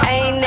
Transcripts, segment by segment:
Ain't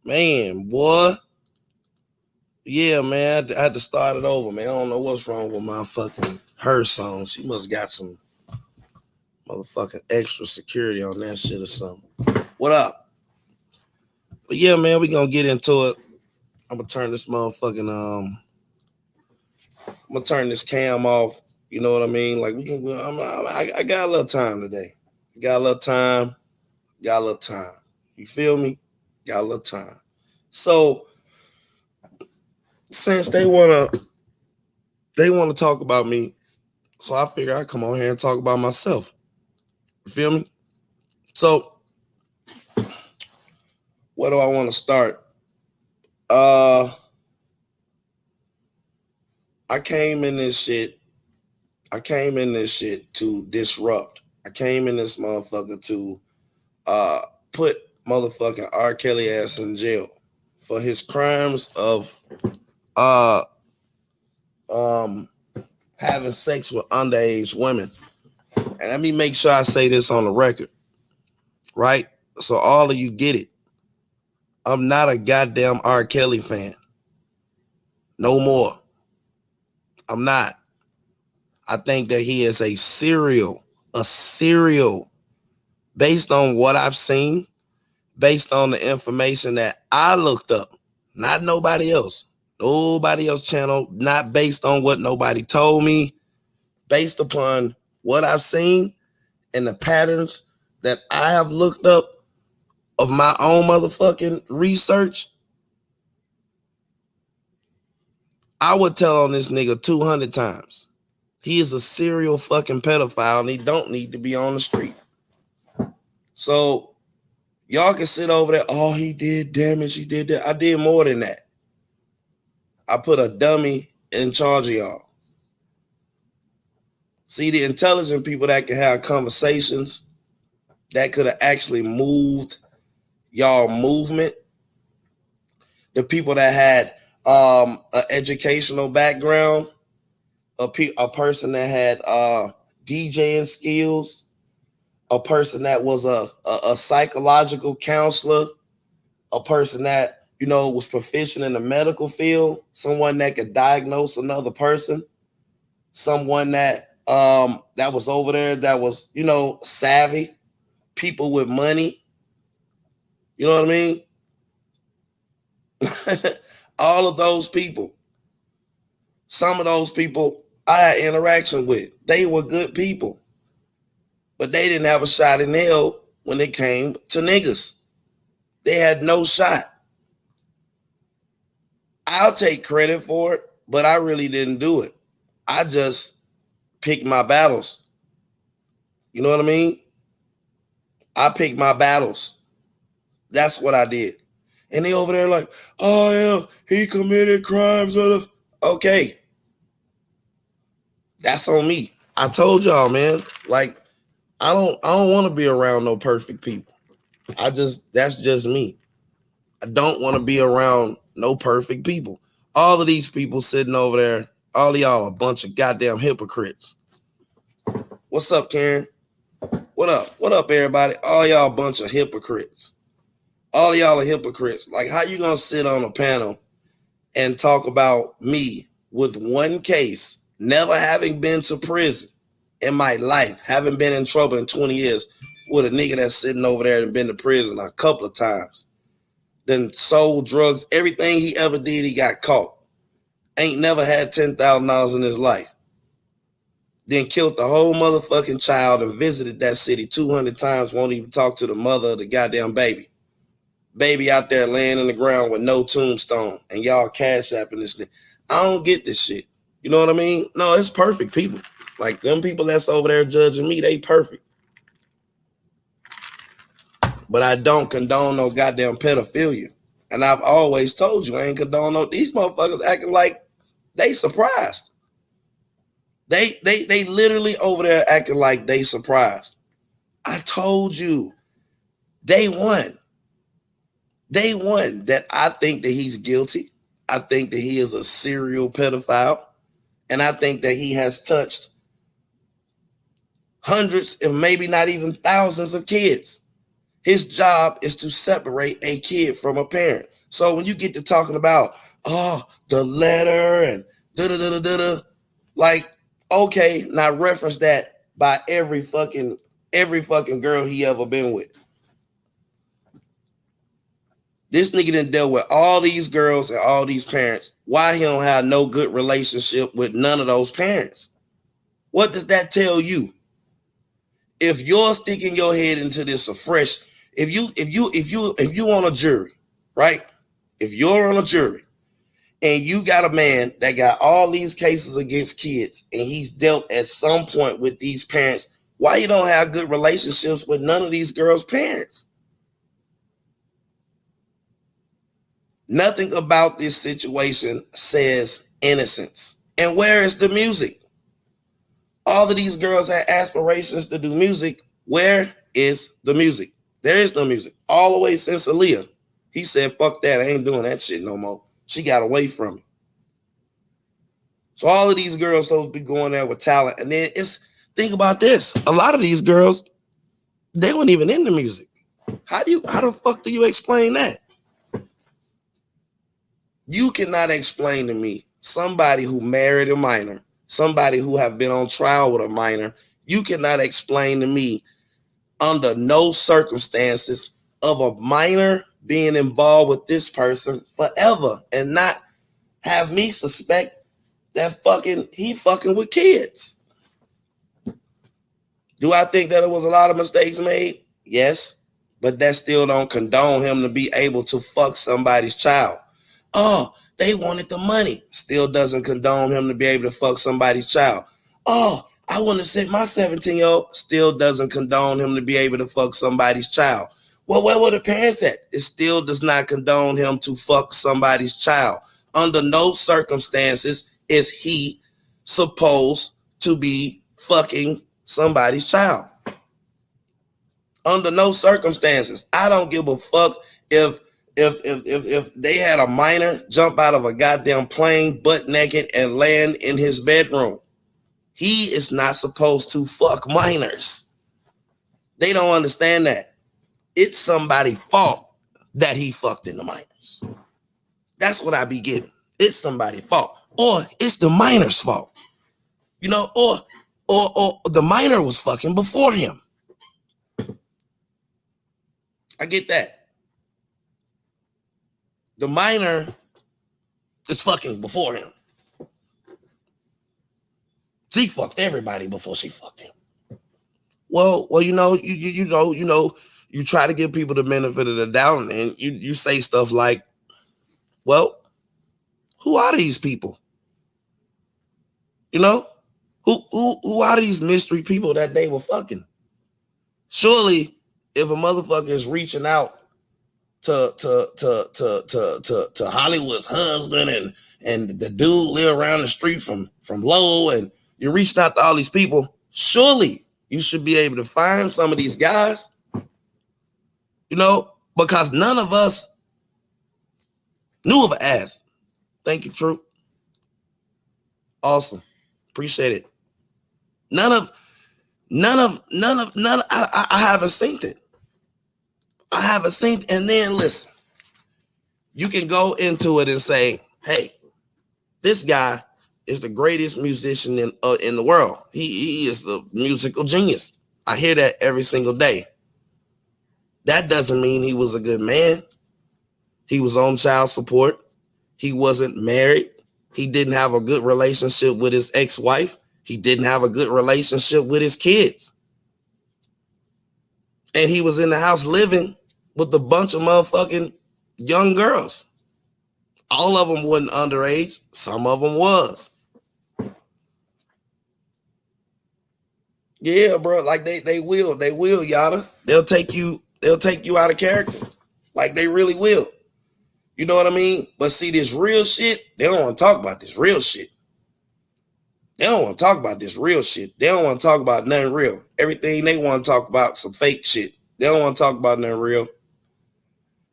Man, boy. Yeah, man. I had to start it over, man. I don't know what's wrong with my fucking her song. She must got some motherfucking extra security on that shit or something. What up? But yeah, man, we gonna get into it. I'm gonna turn this motherfucking I'm gonna turn this cam off. You know what I mean? Like we can. I got a little time today. Got a little time. Got a little time. You feel me? Got a little time. So since they wanna talk about me, so I figure I come on here and talk about myself. You feel me? So where do I want to start? Uh, I came in this shit. I came in this shit to disrupt. I came in this motherfucker to uh put motherfucking R. Kelly ass in jail for his crimes of uh um having sex with underage women. And let me make sure I say this on the record, right? So all of you get it. I'm not a goddamn R. Kelly fan. No more. I'm not. I think that he is a serial, based on what I've seen, based on the information that I looked up, not nobody else. Nobody else channel, not based on what nobody told me, based upon what I've seen and the patterns that I have looked up of my own motherfucking research. I would tell on this nigga 200 times. He is a serial fucking pedophile and he don't need to be on the street. So y'all can sit over there. Oh, he did damage. He did that. I did more than that. I put a dummy in charge of y'all. See, the intelligent people that can have conversations that could have actually moved y'all movement, the people that had an educational background, a person that had DJing skills, a person that was a psychological counselor, a person that was proficient in the medical field, someone that could diagnose another person, someone that was over there that was savvy, people with money. You know what I mean? All of those people. Some of those people I had interaction with, they were good people, but they didn't have a shot in hell when it came to niggas. They had no shot. I'll take credit for it, but I really didn't do it. I just picked my battles. You know what I mean? I picked my battles. That's what I did. And they over there like, oh yeah, he committed crimes. Okay. That's on me. I told y'all, man. Like, I don't want to be around no perfect people. That's just me. I don't want to be around no perfect people. All of these people sitting over there, all of y'all a bunch of goddamn hypocrites. What's up, Karen? What up? What up, everybody? All y'all a bunch of hypocrites. All of y'all are hypocrites. Like, how you gonna sit on a panel and talk about me with one case, never having been to prison in my life, haven't been in trouble in 20 years, with a nigga that's sitting over there and been to prison a couple of times, then sold drugs, everything he ever did, he got caught. Ain't never had $10,000 in his life. Then killed the whole motherfucking child and visited that city 200 times, won't even talk to the mother of the goddamn baby. Baby out there laying in the ground with no tombstone, and y'all cash apping this thing. I don't get this shit. You know what I mean? No, it's perfect people. Like, them people that's over there judging me, they perfect. But I don't condone no goddamn pedophilia. And I've always told you I ain't condone no, these motherfuckers acting like they surprised. They literally over there acting like they surprised. I told you, day one that I think that he's guilty. I think that he is a serial pedophile. And I think that he has touched hundreds, if maybe not even thousands of kids. His job is to separate a kid from a parent. So when you get to talking about, the letter and da-da-da-da-da, like, okay, now reference that by every fucking girl he ever been with. This nigga done dealt with all these girls and all these parents. Why he don't have no good relationship with none of those parents? What does that tell you? If you're sticking your head into this afresh, if you on a jury, right? If you're on a jury and you got a man that got all these cases against kids and he's dealt at some point with these parents, why you don't have good relationships with none of these girls' parents? Nothing about this situation says innocence. And where is the music? All of these girls had aspirations to do music. Where is the music? There is no music. All the way since Aaliyah. He said, fuck that. I ain't doing that shit no more. She got away from me. So all of these girls supposed to be going there with talent. And then think about this. A lot of these girls, they weren't even in the music. How the fuck do you explain that? You cannot explain to me somebody who married a minor, somebody who have been on trial with a minor. You cannot explain to me under no circumstances of a minor being involved with this person forever and not have me suspect that he fucking with kids. Do I think that it was a lot of mistakes made? Yes, but that still don't condone him to be able to fuck somebody's child. Oh, they wanted the money. Still doesn't condone him to be able to fuck somebody's child. Oh, I want to send my 17-year-old. Still doesn't condone him to be able to fuck somebody's child. Well, where were the parents at? It still does not condone him to fuck somebody's child. Under no circumstances is he supposed to be fucking somebody's child. Under no circumstances. I don't give a fuck if they had a minor jump out of a goddamn plane butt naked and land in his bedroom. He is not supposed to fuck minors. They don't understand that. It's somebody's fault that he fucked in the minors. That's what I be getting. It's somebody's fault. Or it's the minor's fault. You know, or the minor was fucking before him. I get that. The minor is fucking before him. She fucked everybody before she fucked him. Well, you know, you try to give people the benefit of the doubt, and you say stuff like, well, who are these people? You know, who are these mystery people that they were fucking? Surely, if a motherfucker is reaching out to Hollywood's husband and the dude live around the street from Lowell, and you reached out to all these people, surely you should be able to find some of these guys, you know, because none of us knew of an ass. Thank you, True. Awesome. Appreciate it. None of I haven't seen it. I haven't seen it. And then listen, you can go into it and say, hey, this guy is the greatest musician in the world. He is the musical genius. I hear that every single day. That doesn't mean he was a good man. He was on child support. He wasn't married. He didn't have a good relationship with his ex-wife. He didn't have a good relationship with his kids. And he was in the house living with a bunch of motherfucking young girls. All of them wasn't underage. Some of them was. Yeah, bro. Like they will, Yada. They'll take you out of character. Like they really will. You know what I mean? But see, this real shit, they don't want to talk about this real shit. They don't want to talk about this real shit. They don't want to talk about nothing real. Everything they want to talk about some fake shit. They don't want to talk about nothing real.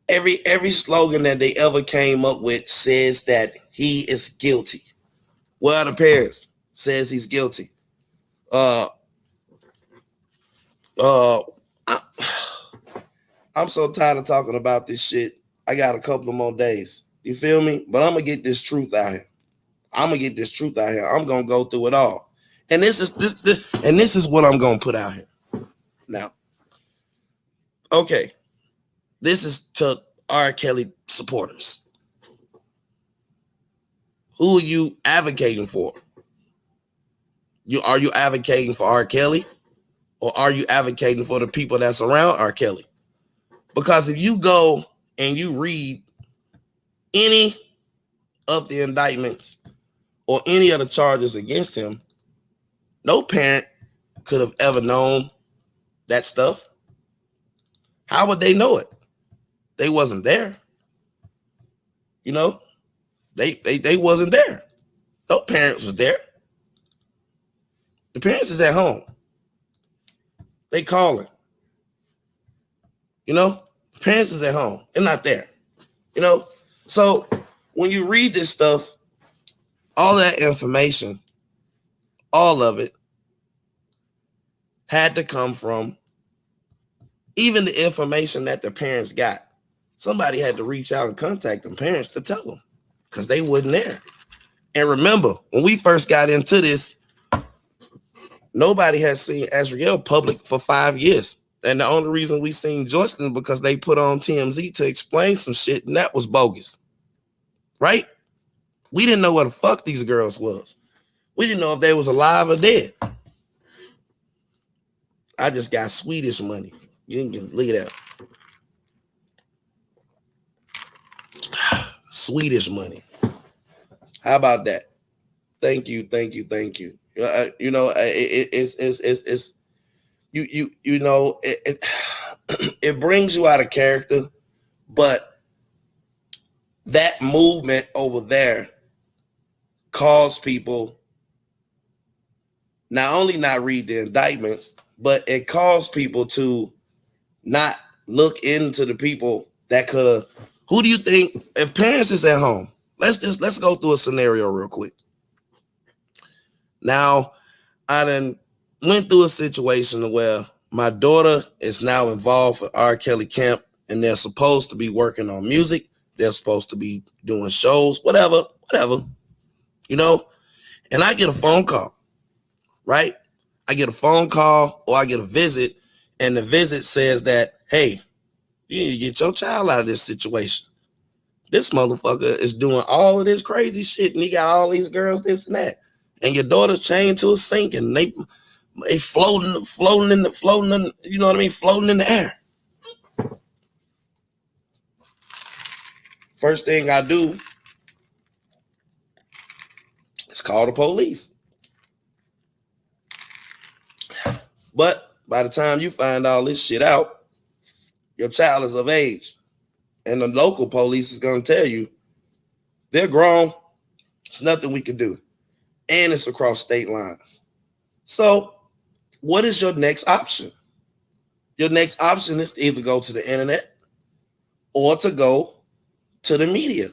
Every slogan that they ever came up with says that he is guilty. Well, the parents says he's guilty. I'm so tired of talking about this shit. I got a couple of more days. You feel me? But I'm gonna get this truth out here. I'm gonna go through it all. And this is what I'm gonna put out here. Now, okay. This is to R. Kelly supporters. Who are you advocating for? Are you advocating for R. Kelly? Or are you advocating for the people that's around R. Kelly? Because if you go and you read any of the indictments or any of the charges against him, no parent could have ever known that stuff. How would they know it? They wasn't there. You know, they wasn't there. No parents was there. The parents is at home. They calling. You know, the parents is at home. They're not there. You know, so when you read this stuff, all that information, all of it had to come from even the information that the parents got. Somebody had to reach out and contact them parents to tell them because they wasn't there. And remember, when we first got into this, nobody had seen Azriel public for 5 years. And the only reason we seen Joycelyn because they put on TMZ to explain some shit, and that was bogus. Right? We didn't know what the fuck these girls was. We didn't know if they was alive or dead. I just got Swedish money. You can look at that. Swedish money. How about that? Thank you. You know, it's you know, it brings you out of character, but that movement over there caused people not only not read the indictments, but it caused people to not look into the people that could have. Who do you think, if parents is at home, let's go through a scenario real quick. Now, I done went through a situation where my daughter is now involved with R. Kelly camp, and they're supposed to be working on music. They're supposed to be doing shows, whatever, you know? And I get a phone call, right? I get a phone call or I get a visit, and the visit says that, hey, you need to get your child out of this situation. This motherfucker is doing all of this crazy shit, and he got all these girls, this and that. and your daughter's chained to a sink, and they floating in, you know what I mean, floating in the air. First thing I do is call the police. But by the time you find all this shit out, your child is of age. And the local police is going to tell you they're grown. There's nothing we can do. And it's across state lines. So what is your next option? Your next option is to either go to the internet or to go to the media.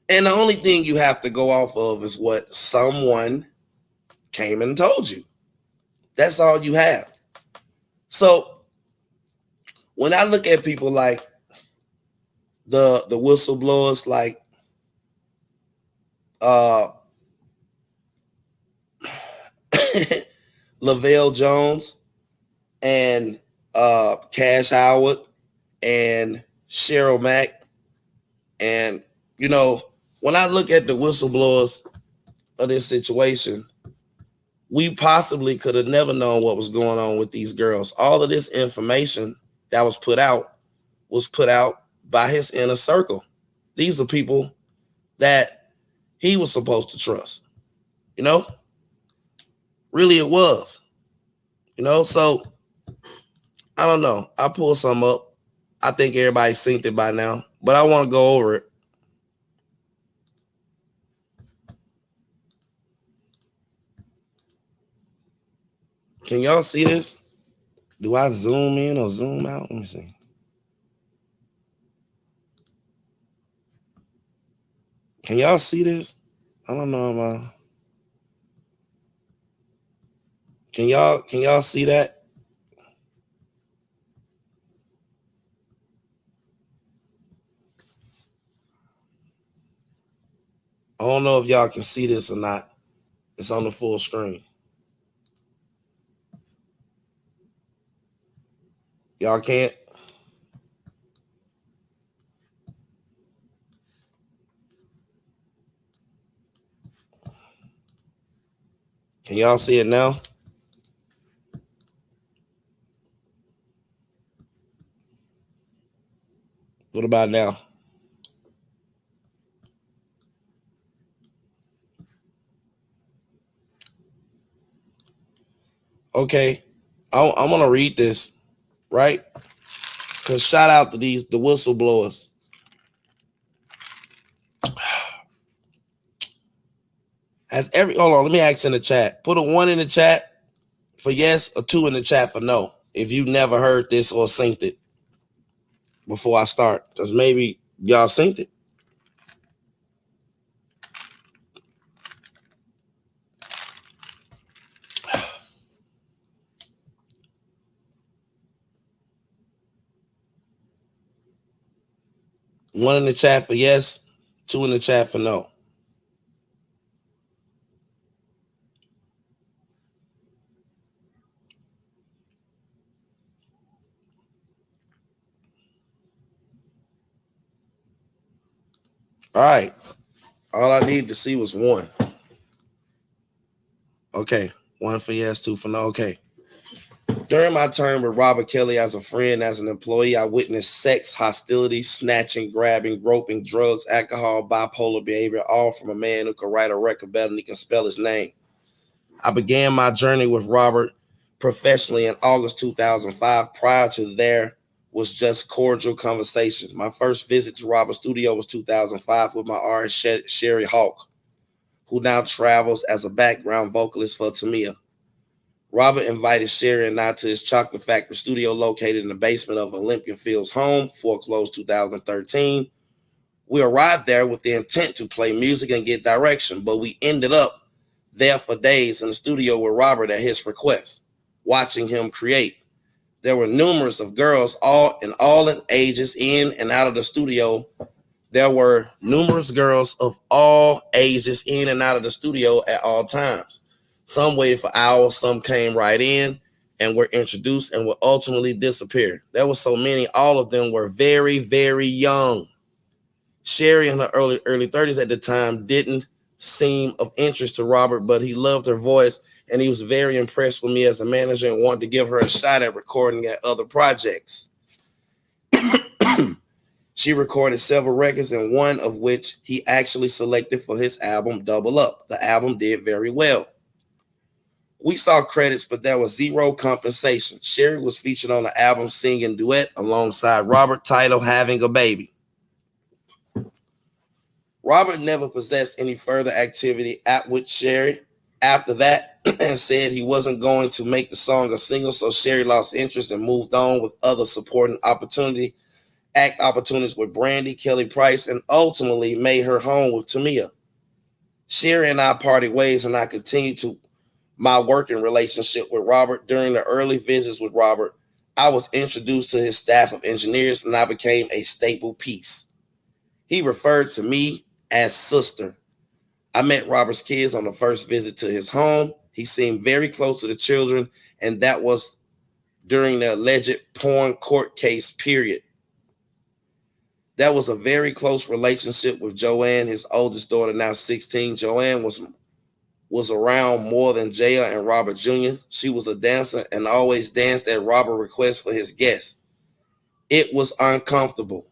And the only thing you have to go off of is what someone came and told you. That's all you have. So when I look at people like the whistleblowers, like Lavelle Jones and Cash Howard and Cheryl Mack, and you know, when I look at the whistleblowers of this situation, we possibly could have never known what was going on with these girls. All of this information that was put out by his inner circle. These are people that he was supposed to trust, you know? Really, it was, you know? So, I don't know. I pulled some up. I think everybody's seen it by now, but I want to go over it. Can y'all see this? Do I zoom in or zoom out? Let me see. Can y'all see this? I don't know about. Can y'all see that? I don't know if y'all can see this or not. It's on the full screen. Y'all can't? Can y'all see it now? What about now? Okay, I'm gonna read this, right? Because shout out to the whistleblowers. Hold on, let me ask in the chat. Put a 1 in the chat for yes, a 2 in the chat for no. If you never heard this or synced it before I start, because maybe y'all synced it. One in the chat for yes, 2 in the chat for no. All right. All I needed to see was 1. Okay. 1 for yes, 2 for no. Okay. During my term with Robert Kelly as a friend, as an employee, I witnessed sex, hostility, snatching, grabbing, groping, drugs, alcohol, bipolar behavior, all from a man who could write a record better than he can spell his name. I began my journey with Robert professionally in August 2005. Prior to there was just cordial conversation. My first visit to Robert's studio was 2005 with my artist Sherry Hawk, who now travels as a background vocalist for Tamia. Robert invited Sherry and I to his Chocolate Factory studio located in the basement of Olympia Fields' home, foreclosed 2013. We arrived there with the intent to play music and get direction, but we ended up there for days in the studio with Robert at his request, watching him create. There were numerous of girls, all in ages, in and out of the studio. There were numerous girls of all ages in and out of the studio at all times. Some waited for hours, some came right in and were introduced and would ultimately disappear. There were so many, all of them were very, very young. Sherry in her early 30s at the time didn't seem of interest to Robert, but he loved her voice and he was very impressed with me as a manager and wanted to give her a shot at recording at other projects. She recorded several records, and one of which he actually selected for his album, Double Up. The album did very well. We saw credits, but there was zero compensation. Sherry was featured on the album singing duet alongside Robert, titled Having a Baby. Robert never possessed any further activity with Sherry after that and said he wasn't going to make the song a single, so Sherry lost interest and moved on with other supporting act opportunities with Brandy, Kelly Price, and ultimately made her home with Tamia. Sherry and I parted ways, and I continued my working relationship with Robert. During the early visits with Robert, I was introduced to his staff of engineers, and I became a staple piece. He referred to me as sister. I met Robert's kids on the first visit to his home. He seemed very close to the children, and that was during the alleged porn court case period. That was a very close relationship with Joanne, his oldest daughter, now 16. Joanne was around more than Jaya and Robert Jr. She was a dancer and always danced at Robert's request for his guests. It was uncomfortable.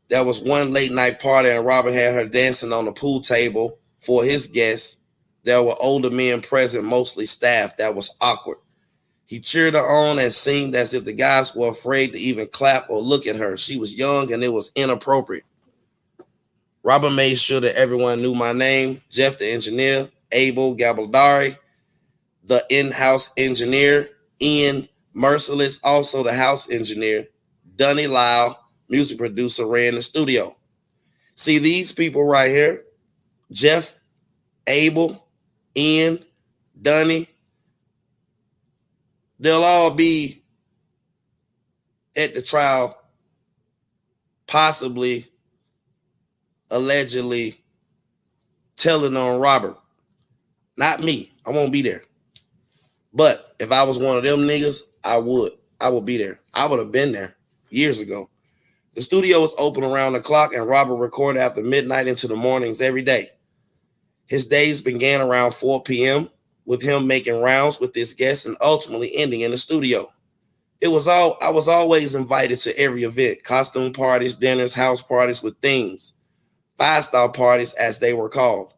There was one late night party and Robert had her dancing on the pool table for his guests. There were older men present, mostly staff. That was awkward. He cheered her on and seemed as if the guys were afraid to even clap or look at her. She was young and it was inappropriate. Robert made sure that everyone knew my name: Jeff the engineer, Abel Gabaldari, the in-house engineer, Ian Merciless, also the house engineer, Dunny Lyle, music producer, ran the studio. See these people right here, Jeff, Abel, Ian, Dunny, they'll all be at the trial, possibly, allegedly telling on Robert. Not me. I won't be there. But if I was one of them niggas, I would be there. I would have been there years ago. The studio was open around the clock, and Robert recorded after midnight into the mornings every day. His days began around 4 p.m. with him making rounds with his guests and ultimately ending in the studio. I was always invited to every event: costume parties, dinners, house parties with themes, 5-star parties as they were called.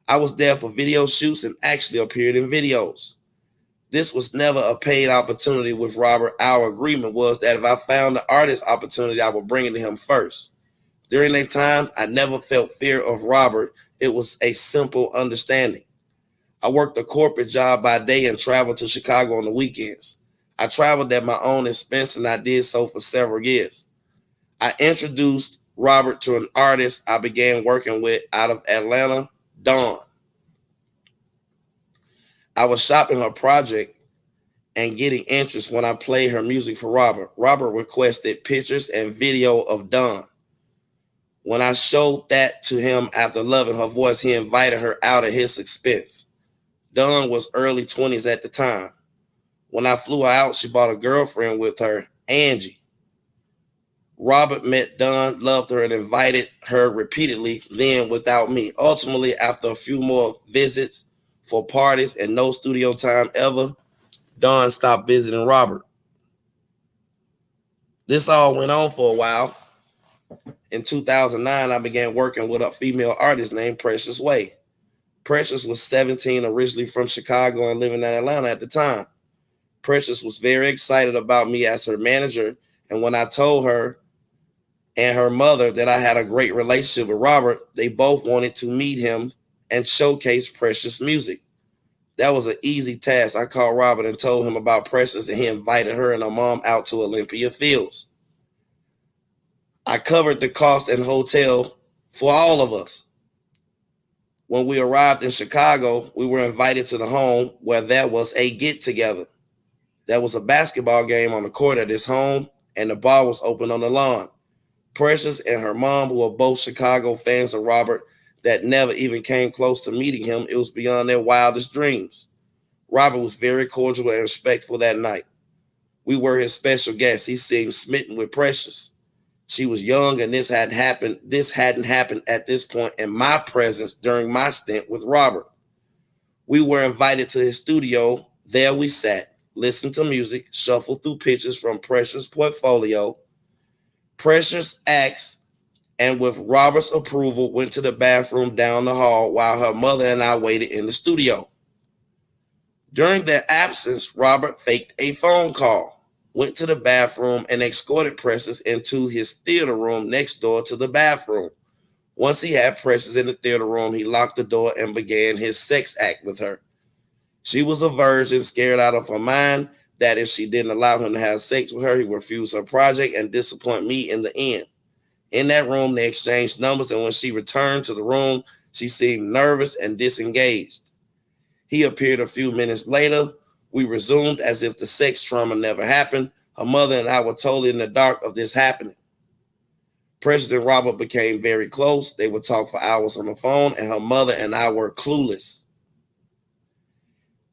I was there for video shoots and actually appeared in videos. This was never a paid opportunity with Robert. Our agreement was that if I found the artist opportunity, I would bring it to him first. During that time, I never felt fear of Robert. It was a simple understanding. I worked a corporate job by day and traveled to Chicago on the weekends. I traveled at my own expense, and I did so for several years. I introduced Robert to an artist I began working with out of Atlanta, Dawn. I was shopping her project and getting interest when I played her music for Robert. Robert requested pictures and video of Dawn. When I showed that to him after loving her voice, he invited her out at his expense. Dawn was early 20s at the time. When I flew her out, she brought a girlfriend with her, Angie. Robert met Dawn, loved her, and invited her repeatedly, then without me. Ultimately, after a few more visits for parties and no studio time ever, Dawn stopped visiting Robert. This all went on for a while. In 2009, I began working with a female artist named Precious Way. Precious was 17, originally from Chicago and living in Atlanta at the time. Precious was very excited about me as her manager, and when I told her and her mother that I had a great relationship with Robert, they both wanted to meet him and showcase Precious' music. That was an easy task. I called Robert and told him about Precious, and he invited her and her mom out to Olympia Fields. I covered the cost and hotel for all of us. When we arrived in Chicago, we were invited to the home where there was a get-together. There was a basketball game on the court at his home, and the bar was open on the lawn. Precious and her mom, who are both Chicago fans of Robert that never even came close to meeting him, it was beyond their wildest dreams. Robert was very cordial and respectful that night. We were his special guests. He seemed smitten with Precious. She was young, and this hadn't happened. This hadn't happened at this point in my presence during my stint with Robert. We were invited to his studio. There we sat, listened to music, shuffled through pictures from Precious' portfolio. Precious asked, and with Robert's approval, went to the bathroom down the hall while her mother and I waited in the studio. During their absence, Robert faked a phone call, went to the bathroom, and escorted Precious into his theater room next door to the bathroom. Once he had Precious in the theater room, he locked the door and began his sex act with her. She was a virgin, scared out of her mind that if she didn't allow him to have sex with her, he would refuse her project and disappoint me in the end. In that room, they exchanged numbers, and when she returned to the room, she seemed nervous and disengaged. He appeared a few minutes later. We resumed as if the sex trauma never happened. Her mother and I were totally in the dark of this happening. Precious and Robert became very close. They would talk for hours on the phone, and her mother and I were clueless.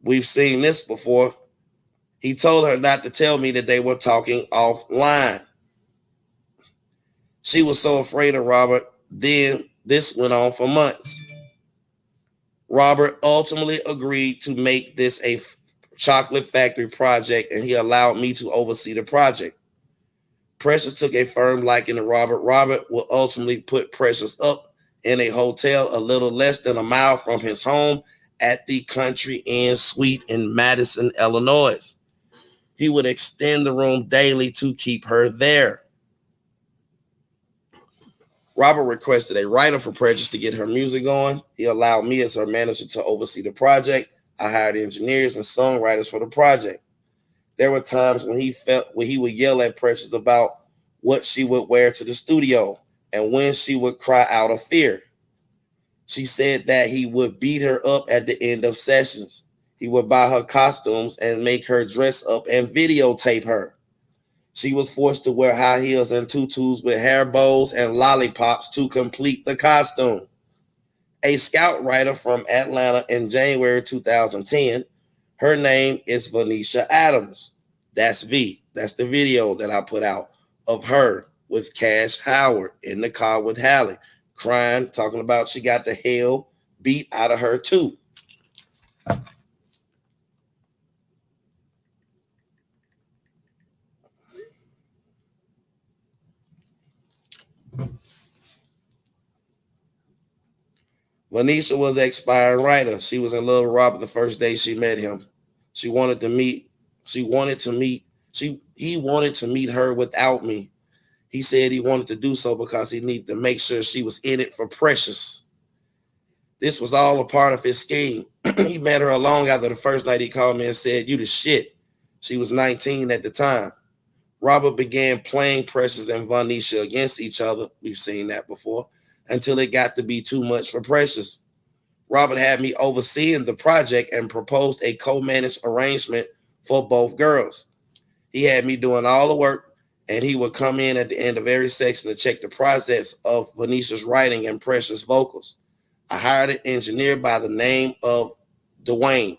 We've seen this before. He told her not to tell me that they were talking offline. She was so afraid of Robert. Then this went on for months. Robert ultimately agreed to make this a chocolate factory project, and he allowed me to oversee the project. Precious took a firm liking to Robert. Robert will ultimately put Precious up in a hotel a little less than a mile from his home at the Country Inn Suite in Madison, Illinois. He would extend the room daily to keep her there. Robert requested a writer for Precious to get her music on. He allowed me as her manager to oversee the project. I hired engineers and songwriters for the project. There were times when he would yell at Precious about what she would wear to the studio and when she would cry out of fear. She said that he would beat her up at the end of sessions. He would buy her costumes and make her dress up and videotape her. She was forced to wear high heels and tutus with hair bows and lollipops to complete the costume. A scout writer from Atlanta in January 2010, her name is Vanisha Adams. That's V. That's the video that I put out of her with Cash Howard in the car with Hallie, crying, talking about she got the hell beat out of her too. Vanisha was an expiring writer. She was in love with Robert the first day she met him. He wanted to meet her without me. He said he wanted to do so because he needed to make sure she was in it for Precious. This was all a part of his scheme. He met her long after the first night. He called me and said, "You the shit." She was 19 at the time. Robert began playing Precious and Vanisha against each other. We've seen that before. Until it got to be too much for Precious. Robert had me overseeing the project and proposed a co-managed arrangement for both girls. He had me doing all the work, and he would come in at the end of every section to check the process of Vanisha's writing and Precious' vocals. I hired an engineer by the name of Dwayne.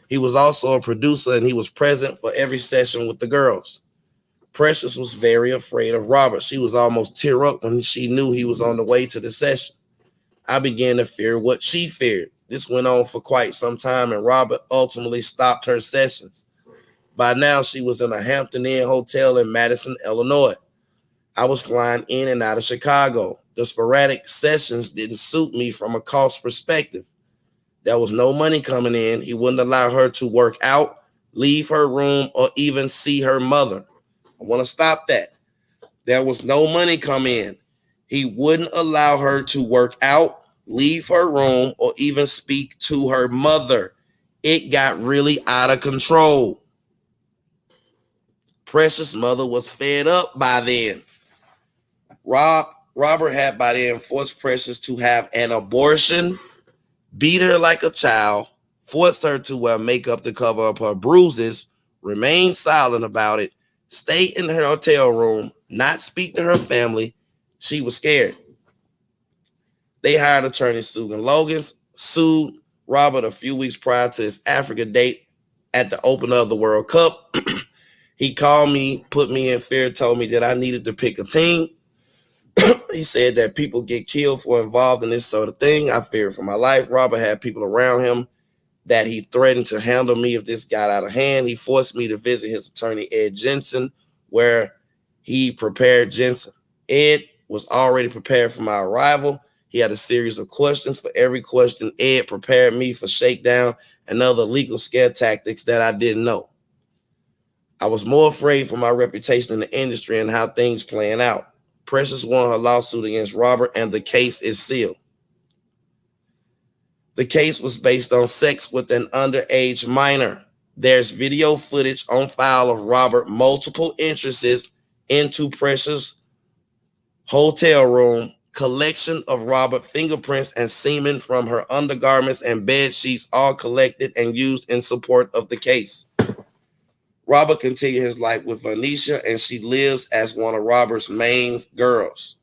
He was also a producer, and he was present for every session with the girls. Precious was very afraid of Robert. She was almost tear up when she knew he was on the way to the session. I began to fear what she feared. This went on for quite some time, and Robert ultimately stopped her sessions. By now, she was in a Hampton Inn hotel in Madison, Illinois. I was flying in and out of Chicago. The sporadic sessions didn't suit me from a cost perspective. There was no money coming in. He wouldn't allow her to work out, leave her room, or even see her mother. I want to stop that. There was no money come in. He wouldn't allow her to work out, leave her room, or even speak to her mother. It got really out of control. Precious' mother was fed up by then. Robert had by then forced Precious to have an abortion, beat her like a child, forced her to wear makeup to cover up her bruises, remain silent about it, stay in her hotel room, not speak to her family. She was scared. They hired attorney Susan Logan, sued Robert a few weeks prior to his Africa date at the opener of the World Cup. He called me, put me in fear, told me that I needed to pick a team. He said that people get killed for involved in this sort of thing. I feared for my life. Robert had people around him that he threatened to handle me if this got out of hand. He forced me to visit his attorney, Ed Jensen, where he prepared Jensen. Ed was already prepared for my arrival. He had a series of questions. For every question, Ed prepared me for shakedown and other legal scare tactics that I didn't know. I was more afraid for my reputation in the industry and how things playing out. Precious won her lawsuit against Robert, and the case is sealed. The case was based on sex with an underage minor. There's video footage on file of Robert multiple entrances into Precious' hotel room, collection of Robert fingerprints and semen from her undergarments and bed sheets, all collected and used in support of the case. Robert continued his life with Venetia, and she lives as one of Robert's main girls.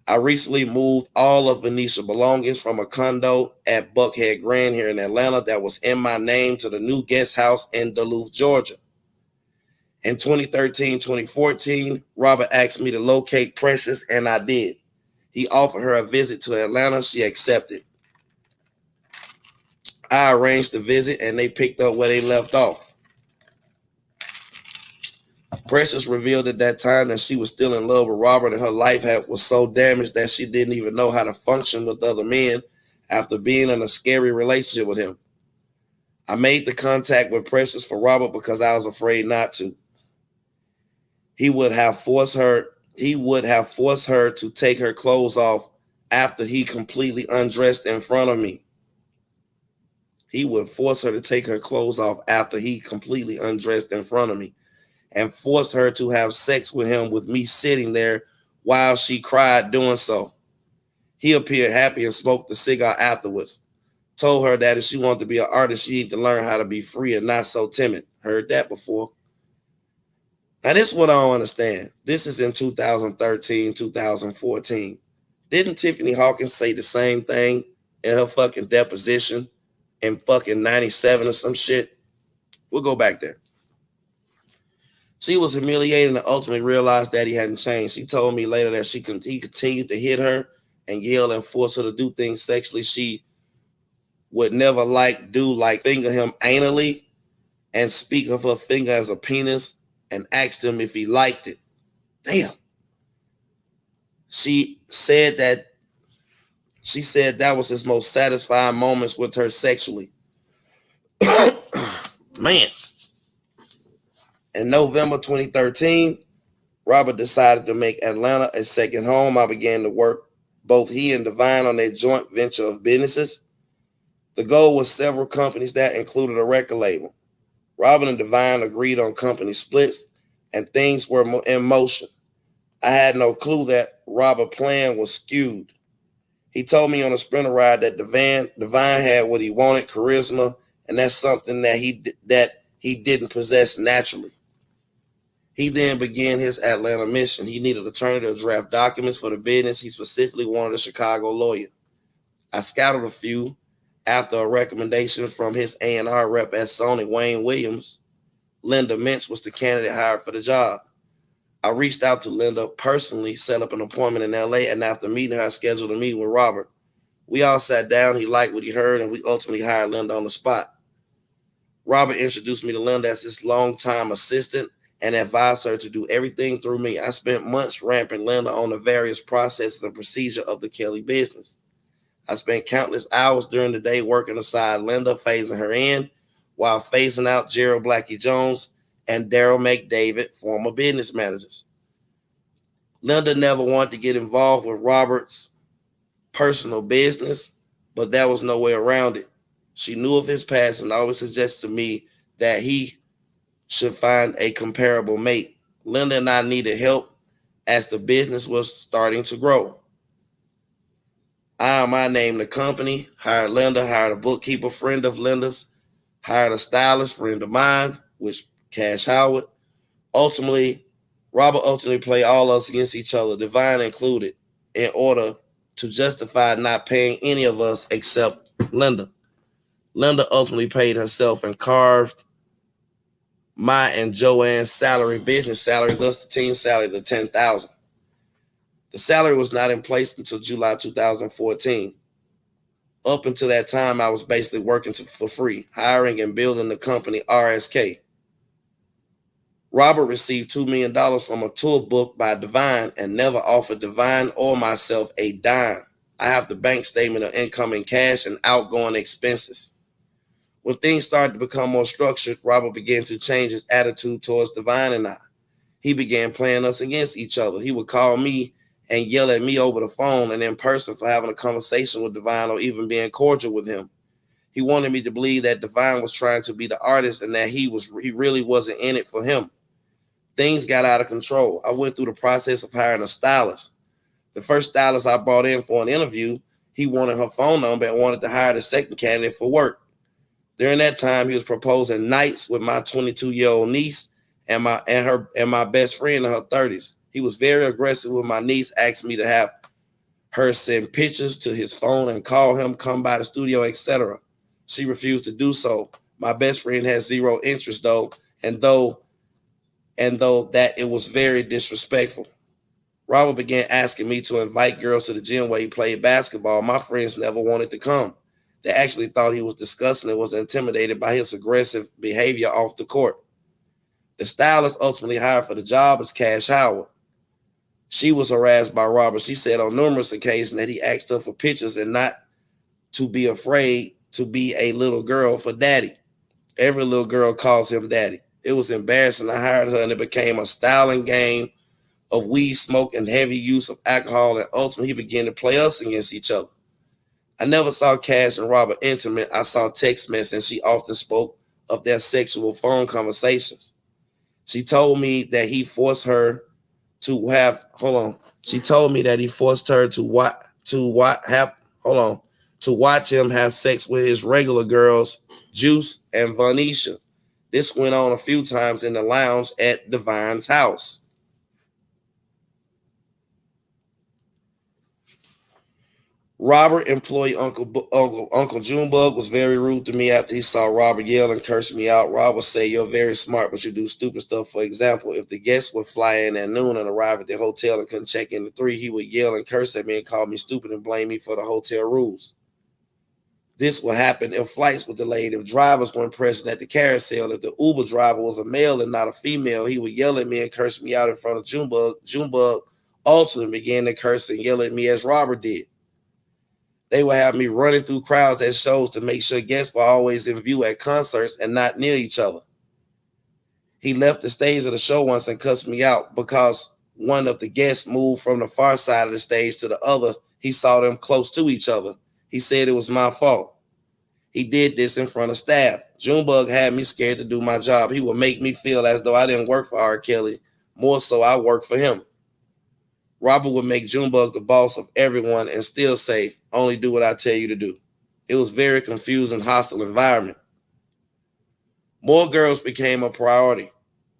I recently moved all of Venetia's belongings from a condo at Buckhead Grand here in Atlanta that was in my name to the new guest house in Duluth, Georgia. In 2013, 2014, Robert asked me to locate Precious, and I did. He offered her a visit to Atlanta. She accepted. I arranged the visit, and they picked up where they left off. Precious revealed at that time that she was still in love with Robert, and her life was so damaged that she didn't even know how to function with other men after being in a scary relationship with him. I made the contact with Precious for Robert because I was afraid not to. He would have forced her to take her clothes off after he completely undressed in front of me. He would force her to take her clothes off after he completely undressed in front of me, and forced her to have sex with him with me sitting there while she cried doing so. He appeared happy and smoked the cigar afterwards. Told her that if she wanted to be an artist, she needed to learn how to be free and not so timid. Heard that before. Now, this is what I don't understand. This is in 2013, 2014. Didn't Tiffany Hawkins say the same thing in her fucking deposition in fucking 97 or some shit? We'll go back there. She was humiliated and ultimately realized that he hadn't changed. She told me later that he continued to hit her and yell and force her to do things sexually she would never do, like finger him anally and speak of her finger as a penis and asked him if he liked it. Damn. She said that was his most satisfying moments with her sexually. Man. In November 2013, Robert decided to make Atlanta a second home. I began to work both he and Divine on their joint venture of businesses. The goal was several companies that included a record label. Robert and Divine agreed on company splits, and things were in motion. I had no clue that Robert's plan was skewed. He told me on a Sprinter ride that Divine had what he wanted, charisma, and that's something that he didn't possess naturally. He then began his Atlanta mission. He needed an attorney to draft documents for the business. He specifically wanted a Chicago lawyer. I scouted a few. After a recommendation from his A&R rep at Sony, Wayne Williams, Linda Minch was the candidate hired for the job. I reached out to Linda personally, set up an appointment in LA, and after meeting her, I scheduled a meeting with Robert. We all sat down. He liked what he heard, and we ultimately hired Linda on the spot. Robert introduced me to Linda as his longtime assistant and advised her to do everything through me. I spent months ramping Linda on the various processes and procedure of the Kelly business. I spent countless hours during the day working aside Linda, phasing her in, while phasing out Gerald Blackie Jones and Daryl McDavid, former business managers. Linda never wanted to get involved with Robert's personal business, but there was no way around it. She knew of his past and always suggested to me that he should find a comparable mate. Linda and I needed help as the business was starting to grow. I named the company, hired Linda, hired a bookkeeper friend of Linda's, hired a stylist friend of mine, which Cash Howard. Robert ultimately played all of us against each other, Divine included, in order to justify not paying any of us except Linda. Linda ultimately paid herself and carved my and Joanne's business salary, thus the team salary, the $10,000. The salary was not in place until July 2014. Up until that time, I was basically working for free, hiring and building the company RSK. Robert received $2 million from a tour booked by Divine and never offered Divine or myself a dime. I have the bank statement of incoming cash and outgoing expenses. When things started to become more structured, Robert began to change his attitude towards Divine and I. He began playing us against each other. He would call me and yell at me over the phone and in person for having a conversation with Divine or even being cordial with him. He wanted me to believe that Divine was trying to be the artist and that he really wasn't in it for him. Things got out of control. I went through the process of hiring a stylist. The first stylist I brought in for an interview, he wanted her phone number and wanted to hire the second candidate for work. During that time, he was proposing nights with my 22-year-old niece and my best friend in her 30s. He was very aggressive with my niece, asked me to have her send pictures to his phone and call him, come by the studio, etc. She refused to do so. My best friend had zero interest though that it was very disrespectful. Robert began asking me to invite girls to the gym where he played basketball. My friends never wanted to come. They actually thought he was disgusting and was intimidated by his aggressive behavior off the court. The stylist ultimately hired for the job was Cash Howard. She was harassed by Robert. She said on numerous occasions that he asked her for pictures and not to be afraid to be a little girl for daddy. Every little girl calls him daddy. It was embarrassing. I hired her and it became a styling game of weed smoke and heavy use of alcohol, and ultimately he began to play us against each other. I never saw Cash and Robert intimate. I saw text messages, and she often spoke of their sexual phone conversations. She told me that he forced her to have, She told me that he forced her to watch him have sex with his regular girls, Juice and Vanisha. This went on a few times in the lounge at Divine's house. Robert, employee Uncle Junebug, was very rude to me after he saw Robert yell and curse me out. Robert would say, "You're very smart, but you do stupid stuff." For example, if the guests would fly in at noon and arrive at the hotel and couldn't check in at 3, he would yell and curse at me and call me stupid and blame me for the hotel rules. This would happen if flights were delayed, if drivers weren't present at the carousel, if the Uber driver was a male and not a female. He would yell at me and curse me out in front of Junebug. Junebug ultimately began to curse and yell at me as Robert did. They would have me running through crowds at shows to make sure guests were always in view at concerts and not near each other. He left the stage of the show once and cussed me out because one of the guests moved from the far side of the stage to the other. He saw them close to each other. He said it was my fault. He did this in front of staff. Junebug had me scared to do my job. He would make me feel as though I didn't work for R. Kelly. More so, I worked for him. Robert would make Junebug the boss of everyone and still say, "Only do what I tell you to do." It was a very confusing, hostile environment. More girls became a priority.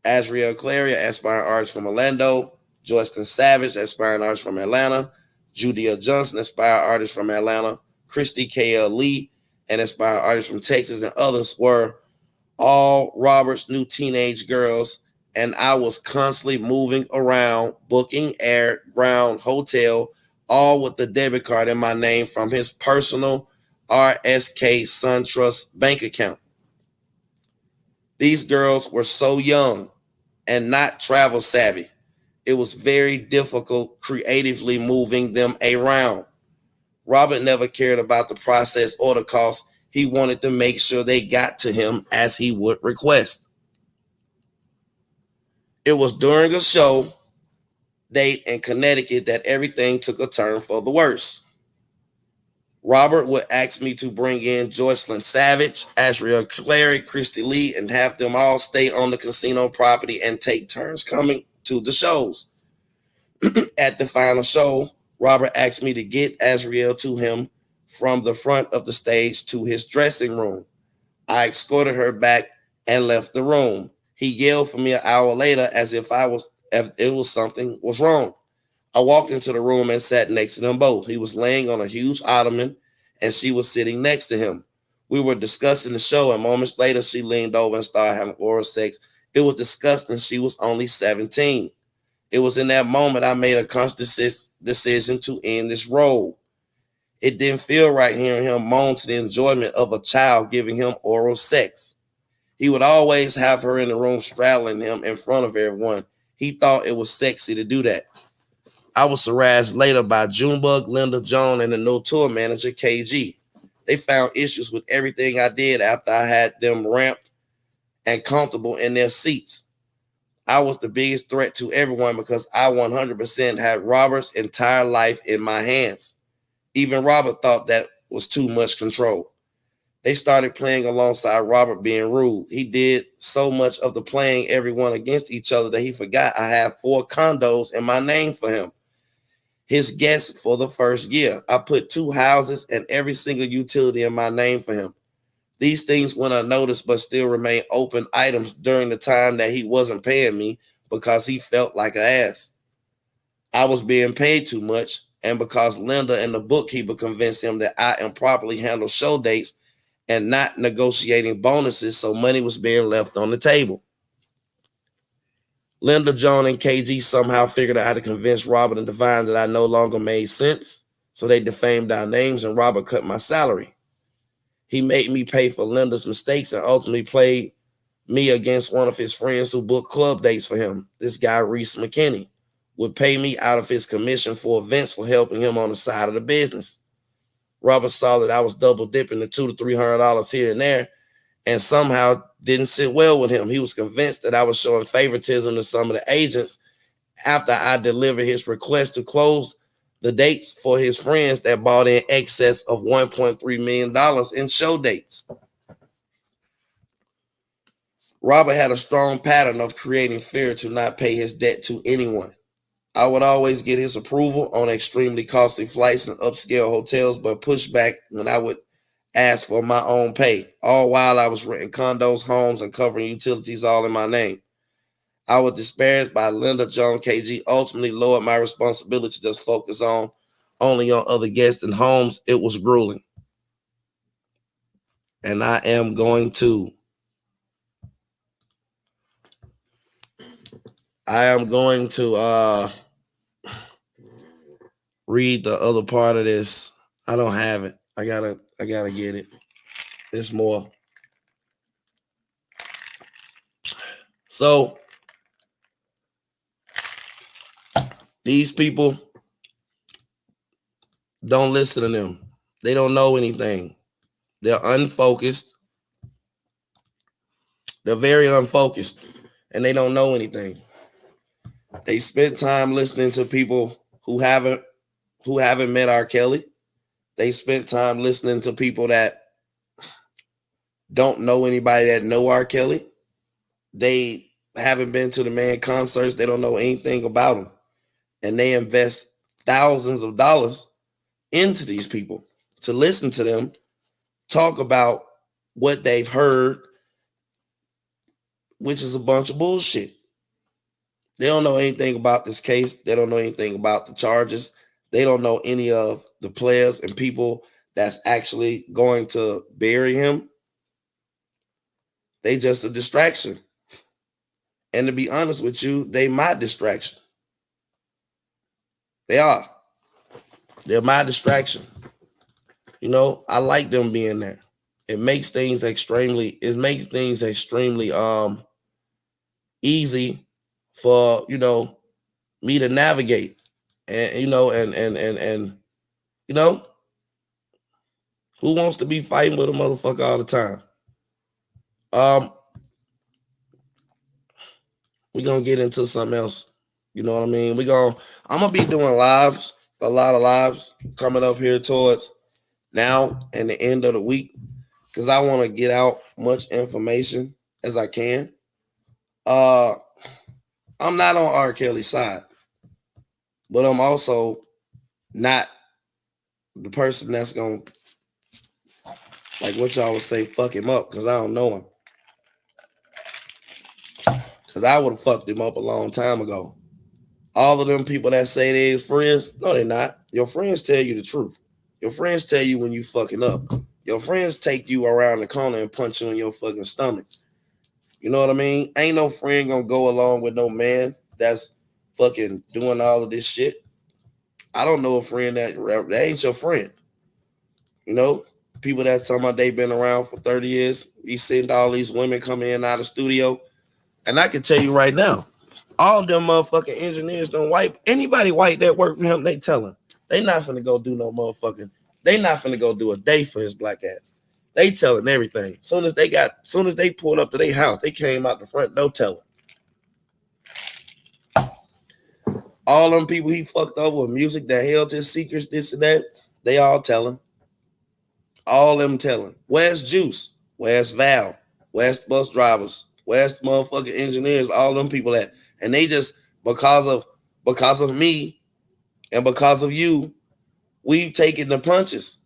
Azriel Clary, aspiring artist from Orlando. Joycelyn Savage, aspiring artist from Atlanta. Judea Johnson, aspiring artist from Atlanta. Christy K.L. Lee, an aspiring artist from Texas, and others were all Robert's new teenage girls. And I was constantly moving around, booking air, ground, hotel, all with the debit card in my name from his personal RSK SunTrust bank account. These girls were so young and not travel savvy. It was very difficult creatively moving them around. Robert never cared about the process or the cost. He wanted to make sure they got to him as he would request. It was during a show date in Connecticut that everything took a turn for the worse. Robert would ask me to bring in Joycelyn Savage, Azriel Clary, Christy Lee, and have them all stay on the casino property and take turns coming to the shows. At the final show, Robert asked me to get Azriel to him from the front of the stage to his dressing room. I escorted her back and left the room. He yelled for me an hour later as if something was wrong. I walked into the room and sat next to them both. He was laying on a huge ottoman and she was sitting next to him. We were discussing the show, and moments later she leaned over and started having oral sex. It was disgusting. She was only 17. It was in that moment I made a conscious decision to end this role. It didn't feel right hearing him moan to the enjoyment of a child giving him oral sex. He would always have her in the room straddling him in front of everyone. He thought it was sexy to do that. I was harassed later by Junebug, Linda, Joan, and the new tour manager, KG. They found issues with everything I did after I had them ramped and comfortable in their seats. I was the biggest threat to everyone because I 100% had Robert's entire life in my hands. Even Robert thought that was too much control. They started playing alongside Robert being rude. He did so much of the playing everyone against each other that he forgot I had 4 condos in my name for him. His guest for the first year. I put 2 houses and every single utility in my name for him. These things went unnoticed but still remain open items during the time that he wasn't paying me because he felt like an ass. I was being paid too much, and because Linda and the bookkeeper convinced him that I improperly handled show dates and not negotiating bonuses, so money was being left on the table. Linda, Joan, and KG somehow figured out how to convince Robert and Divine that I no longer made sense, so they defamed our names and Robert cut my salary. He made me pay for Linda's mistakes and ultimately played me against one of his friends who booked club dates for him. This guy, Reese McKinney, would pay me out of his commission for events for helping him on the side of the business. Robert saw that I was double dipping the $200 to $300 here and there, and somehow didn't sit well with him. He was convinced that I was showing favoritism to some of the agents after I delivered his request to close the dates for his friends that bought in excess of $1.3 million in show dates. Robert had a strong pattern of creating fear to not pay his debt to anyone. I would always get his approval on extremely costly flights and upscale hotels, but push back when I would ask for my own pay, all while I was renting condos, homes, and covering utilities all in my name. I was disparaged by Linda, John, KG, ultimately lowered my responsibility to just focus only on other guests and homes. It was grueling. And I am going to read the other part of this. I don't have it. I gotta get it. There's more. So these people, don't listen to them. They don't know anything. They're unfocused. They're very unfocused, and they don't know anything. They spent time listening to people who haven't met R. Kelly. They spent time listening to people that don't know anybody that know R. Kelly. They haven't been to the man concerts. They don't know anything about him. And they invest thousands of dollars into these people to listen to them talk about what they've heard, which is a bunch of bullshit. They don't know anything about this case. They don't know anything about the charges. They don't know any of the players and people that's actually going to bury him. They just a distraction. And to be honest with you, they my distraction. They are. They're my distraction. You know, I like them being there. It makes things extremely easy for, me to navigate. And who wants to be fighting with a motherfucker all the time? We're gonna get into something else. You know what I mean? I'm gonna be doing lives, a lot of lives coming up here towards now and the end of the week, because I want to get out much information as I can. I'm not on R. Kelly's side, but I'm also not the person that's gonna, like what y'all would say, fuck him up, because I don't know him. Because I would have fucked him up a long time ago. All of them people that say they're his friends, no, they're not. Your friends tell you the truth. Your friends tell you when you fucking up. Your friends take you around the corner and punch you in your fucking stomach. You know what I mean? Ain't no friend gonna go along with no man that's fucking doing all of this shit. I don't know a friend that ain't your friend. You know, people that talking about they been around for 30 years. He seen all these women come in and out of the studio. And I can tell you right now, all them motherfucking engineers don't white. Anybody white that work for him, they tell him they not finna go do no motherfucking. They not finna go do a day for his black ass. They telling everything. Soon as they pulled up to their house, they came out the front door telling. All them people he fucked over with music that held his secrets, this and that, they all telling. All them telling. Where's Juice? Where's Val? Where's the bus drivers? Where's the motherfucking engineers? All them people at. And they just, because of me and because of you, we've taken the punches.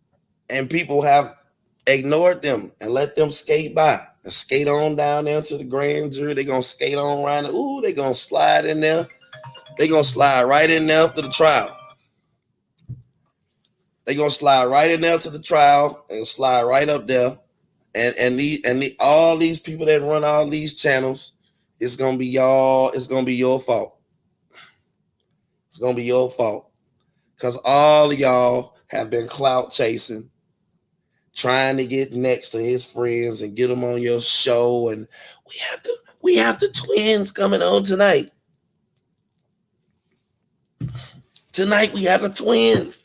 And people have ignored them and let them skate by and skate on down there to the grand jury. They're going to skate on around. Ooh, they're going to slide in there. They're going to slide right in there after the trial. They're going to slide right in there to the trial and slide right up there. And all these people that run all these channels, it's going to be y'all. It's going to be your fault. It's going to be your fault. Because all of y'all have been clout chasing, trying to get next to his friends and get them on your show. And we have the twins coming on tonight. Tonight we have the twins.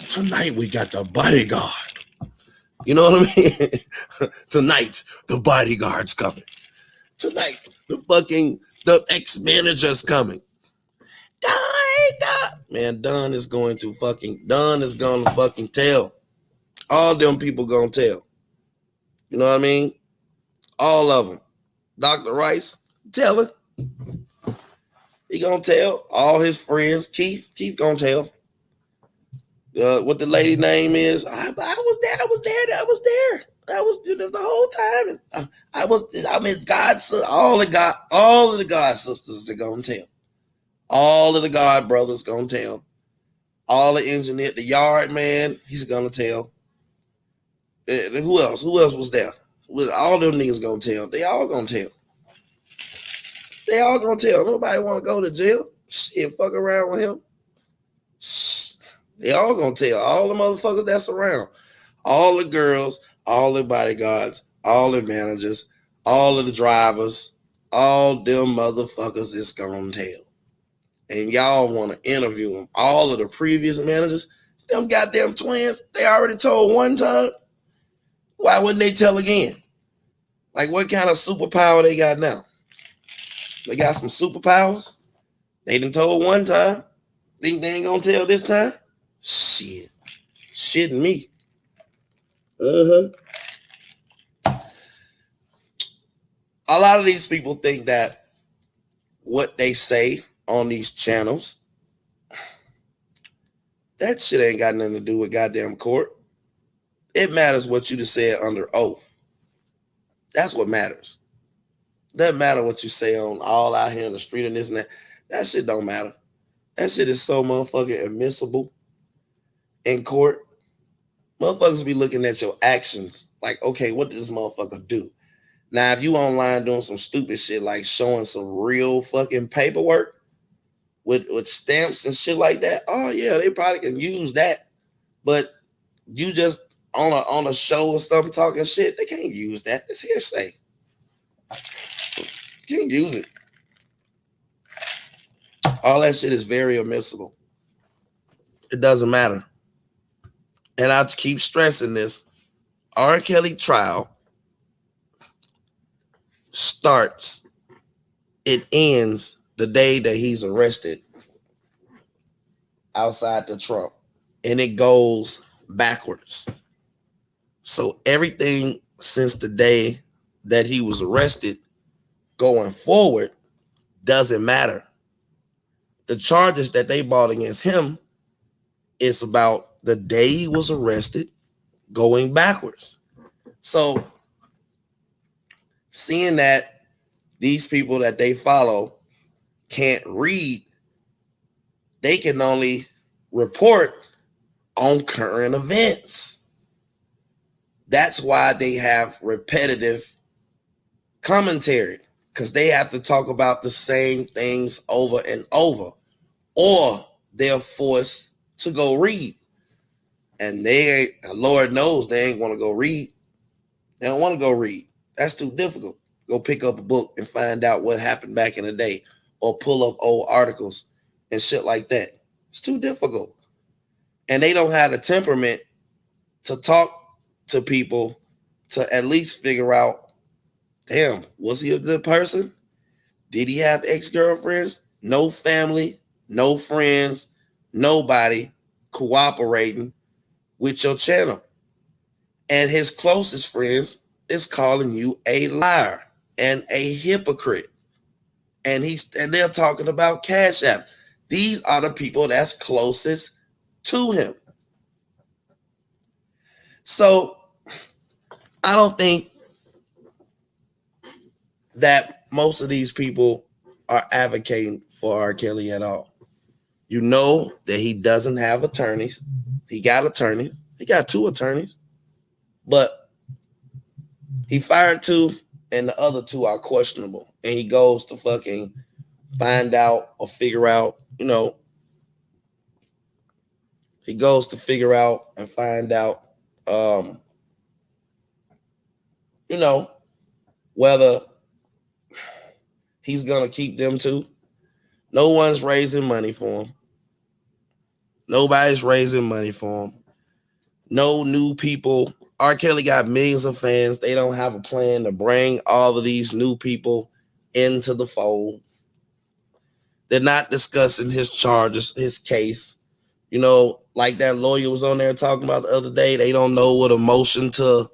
Tonight we got the bodyguard. You know what I mean? Tonight the bodyguard's coming. Tonight the ex-manager's coming. Man, Don is going to fucking tell. All them people gonna tell. You know what I mean? All of them. Dr. Rice, tell her. He gonna tell. All his friends. Keith gonna tell. What the lady name is. I was there. That was the whole time. All of the God sisters are gonna tell. All of the God brothers gonna tell. All the engineer, the yard man, he's gonna tell. Who else? Who else was there? All them niggas gonna tell. They all gonna tell. They all gonna tell. Nobody want to go to jail. Shit, fuck around with him. They all gonna tell. All the motherfuckers that's around. All the girls, all the bodyguards, all the managers, all of the drivers, all them motherfuckers is gonna tell. And y'all want to interview them. All of the previous managers, them goddamn twins, they already told one time. Why wouldn't they tell again? Like, what kind of superpower they got now? They got some superpowers? They done told one time. Think they ain't gonna tell this time? Shit. Shitting me. A lot of these people think that what they say on these channels, that shit ain't got nothing to do with goddamn court. It matters what you just said under oath. That's what matters. Doesn't matter what you say on all out here in the street and this and that. That shit don't matter. That shit is so motherfucking admissible in court. Motherfuckers be looking at your actions like, okay, what did this motherfucker do? Now, if you online doing some stupid shit like showing some real fucking paperwork with stamps and shit like that, oh yeah, they probably can use that. But you just on a show or something talking shit, they can't use that. It's hearsay. You can't use it. All that shit is very admissible. It doesn't matter. And I keep stressing this. R. Kelly trial starts, it ends the day that he's arrested outside the Trump. And it goes backwards. So everything since the day that he was arrested going forward doesn't matter. The charges that they brought against him is about the day he was arrested going backwards. So seeing that these people that they follow can't read, they can only report on current events. That's why they have repetitive commentary, because they have to talk about the same things over and over. or they're forced to go read. And they ain't, Lord knows they ain't want to go read. They don't want to go read. That's too difficult. Go pick up a book and find out what happened back in the day, or pull up old articles and shit like that. It's too difficult. And they don't have the temperament to talk to people to at least figure out, damn, was he a good person? Did he have ex-girlfriends? No family, no friends, nobody cooperating with your channel. And his closest friends is calling you a liar and a hypocrite. And they're talking about Cash App. These are the people that's closest to him. So I don't think that most of these people are advocating for R. Kelly at all. You know that he doesn't have attorneys. He got attorneys. He got 2 attorneys. But he fired 2, and the other 2 are questionable. And he goes to fucking find out or figure out, he goes to figure out and find out, whether he's going to keep them 2. No one's raising money for him. Nobody's raising money for him. No new people. R. Kelly got millions of fans. They don't have a plan to bring all of these new people into the fold. They're not discussing his charges, his case. Like that lawyer was on there talking about the other day. They don't know what a motion to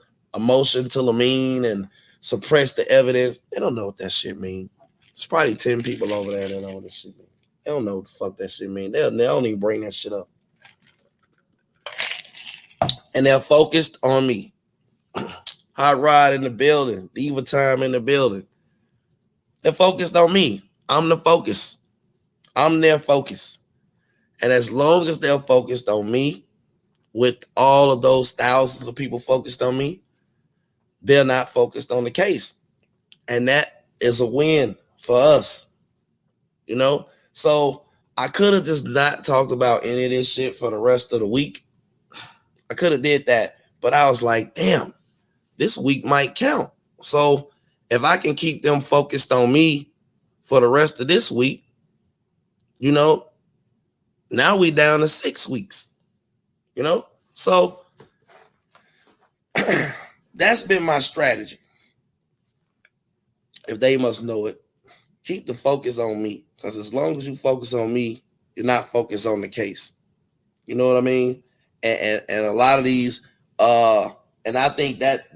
mean and suppress the evidence. They don't know what that shit means. It's probably 10 people over there that know what that shit means. They don't know what the fuck that shit means. They don't even bring that shit up. And they're focused on me. Hot Rod in the building. Diva Time in the building. They're focused on me. I'm the focus. I'm their focus. And as long as they're focused on me, with all of those thousands of people focused on me, they're not focused on the case. And that is a win for us. So I could have just not talked about any of this shit for the rest of the week. I could have did that, but I was like, damn, this week might count. So if I can keep them focused on me for the rest of this week, now we down to 6 weeks, So that's been my strategy. If they must know it, keep the focus on me. Because as long as you focus on me, you're not focused on the case. You know what I mean? And a lot of these, and I think that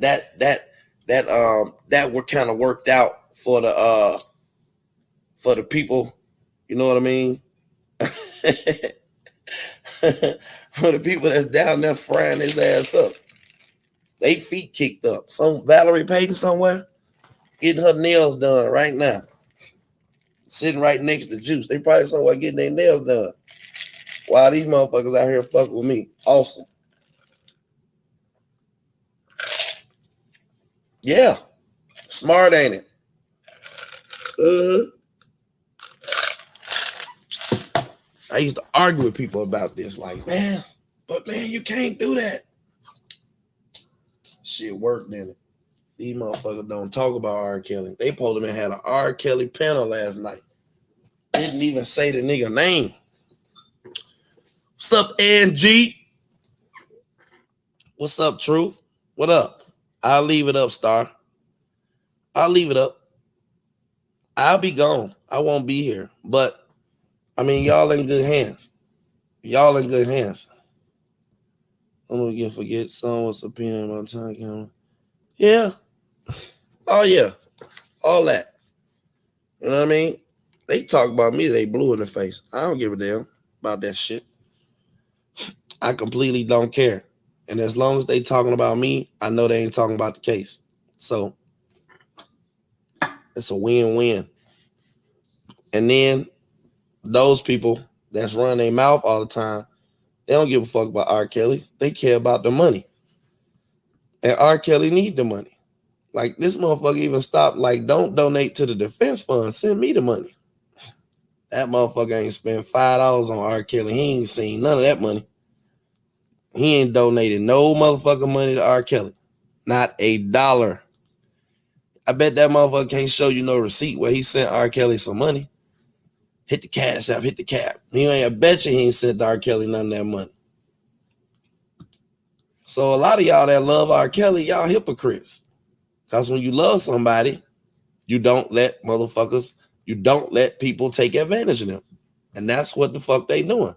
were kind of worked out for the people. You know what I mean? For the people that's down there frying his ass up, they feet kicked up. Some Valerie Payton somewhere getting her nails done right now, sitting right next to Juice. They probably somewhere getting their nails done. While these motherfuckers out here fucking with me. Awesome. Yeah. Smart, ain't it? I used to argue with people about this. Like, man, you can't do that. Shit worked, didn't it? These motherfuckers don't talk about R. Kelly. They pulled him and had an R. Kelly panel last night. Didn't even say the nigga name. What's up, Angie? What's up, Truth? What up? I'll leave it up, Star. I'll leave it up. I'll be gone. I won't be here. But, I mean, y'all in good hands. Y'all in good hands. I'm going to forget someone's opinion about time camera. Yeah. Oh, yeah. All that. You know what I mean? They talk about me, they blue in the face. I don't give a damn about that shit. I completely don't care. And as long as they talking about me, I know they ain't talking about the case. So it's a win-win. And then those people that's running their mouth all the time, they don't give a fuck about R. Kelly. They care about the money. And R. Kelly need the money. Like, this motherfucker even stopped, like, don't donate to the defense fund. Send me the money. That motherfucker ain't spent $5 on R. Kelly. He ain't seen none of that money. He ain't donated no motherfucking money to R. Kelly. Not $1. I bet that motherfucker can't show you no receipt where he sent R. Kelly some money. Hit the cash app, hit the cap. I bet you he ain't sent R. Kelly none of that money. So a lot of y'all that love R. Kelly, y'all hypocrites. Because when you love somebody, you don't let people take advantage of them. And that's what the fuck they doing.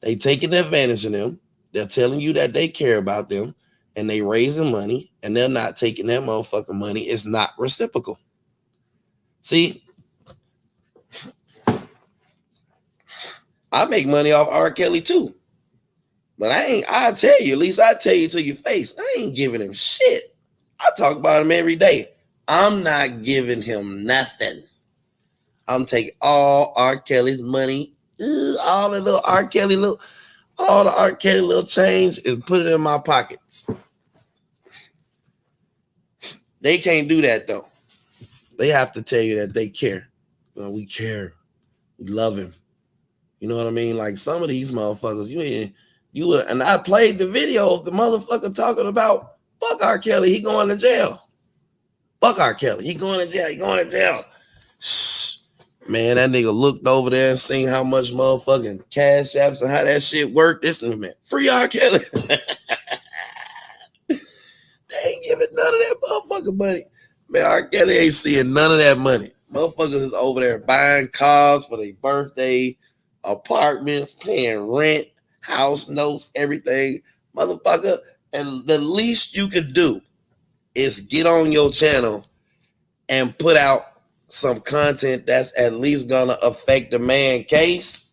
They taking advantage of them. They're telling you that they care about them. And they raising money. And they're not taking that motherfucking money. It's not reciprocal. See, I make money off R. Kelly too. But I tell you, at least I tell you to your face, I ain't giving him shit. I talk about him every day. I'm not giving him nothing. I'm taking all R. Kelly's money, all the R. Kelly little change, and put it in my pockets. They can't do that though. They have to tell you that they care. We care. We love him. You know what I mean? Like some of these motherfuckers, and I played the video of the motherfucker talking about fuck R. Kelly, he going to jail. Fuck R. Kelly, he going to jail. He going to jail. Shh. Man, that nigga looked over there and seen how much motherfucking cash apps and how that shit worked. This man, free R. Kelly. They ain't giving none of that motherfucking money. Man, R. Kelly ain't seeing none of that money. Motherfuckers is over there buying cars for their birthday, apartments, paying rent, house notes, everything. Motherfucker, and the least you could do is get on your channel and put out some content that's at least gonna affect the man case.